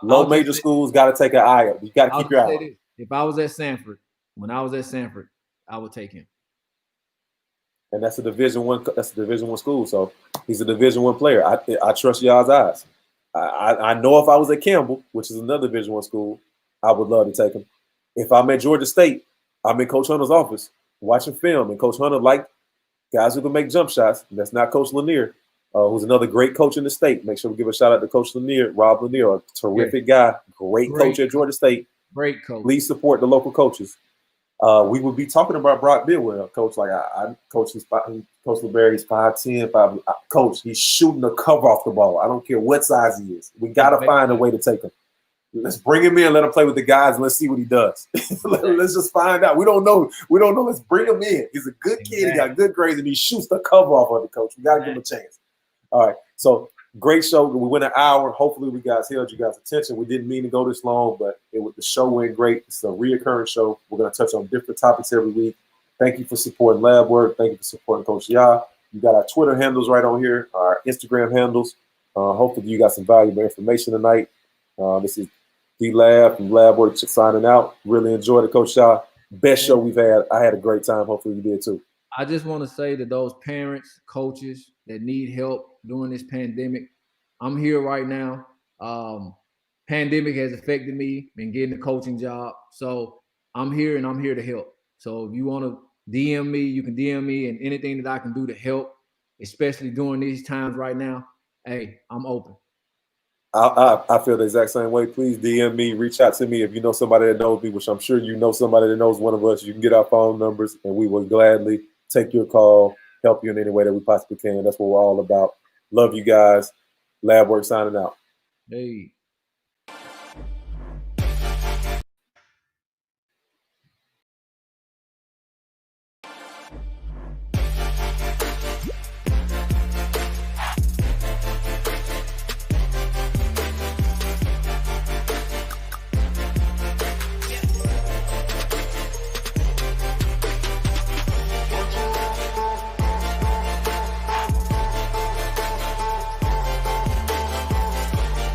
low major schools got to take an eye up. You got to keep your eye on. If I was at Sanford, when I was at Sanford, I would take him. And that's a Division I. That's a Division I school. So he's a Division I player. I trust y'all's eyes. I know if I was at Campbell, which is another Division I school, I would love to take him. If I'm at Georgia State, I'm in Coach Hunter's office watching film, and Coach Hunter liked guys who can make jump shots. And that's not Coach Lanier, who's another great coach in the state. Make sure we give a shout out to Coach Lanier, Rob Lanier, a terrific guy, great coach at Georgia State. Great coach. Please support the local coaches. We would be talking about Brock Bidwell, coach. Like I coach Coach LaBarrie, he's 5'10", coach. He's shooting the cover off the ball. I don't care what size he is. We got to find a way to take him. Let's bring him in, let him play with the guys, and let's see what he does. Let's just find out. We don't know. Let's bring him in. He's a good kid. He got good grades, and he shoots the cover off of the coach. We got to give him a chance. All right. So great show. We went an hour. Hopefully, we guys held you guys' attention. We didn't mean to go this long, but the show went great. It's a reoccurring show. We're going to touch on different topics every week. Thank you for supporting LaBWork. Thank you for supporting Coach Ya. You got our Twitter handles right on here, our Instagram handles. Hopefully, you got some valuable information tonight. This is D-Lab from LaBWork signing out. Really enjoyed it, Coach Ya. Best show we've had. I had a great time. Hopefully, you did too. I just want to say to those parents, coaches that need help during this pandemic, I'm here right now. Pandemic has affected me in getting a coaching job. So I'm here and I'm here to help. So if you want to DM me, you can DM me, and anything that I can do to help, especially during these times right now, hey, I'm open. I feel the exact same way. Please DM me, reach out to me if you know somebody that knows me, which I'm sure you know somebody that knows one of us. You can get our phone numbers, and we will gladly take your call, help you in any way that we possibly can. That's what we're all about. Love you guys. LaBWork signing out. Hey.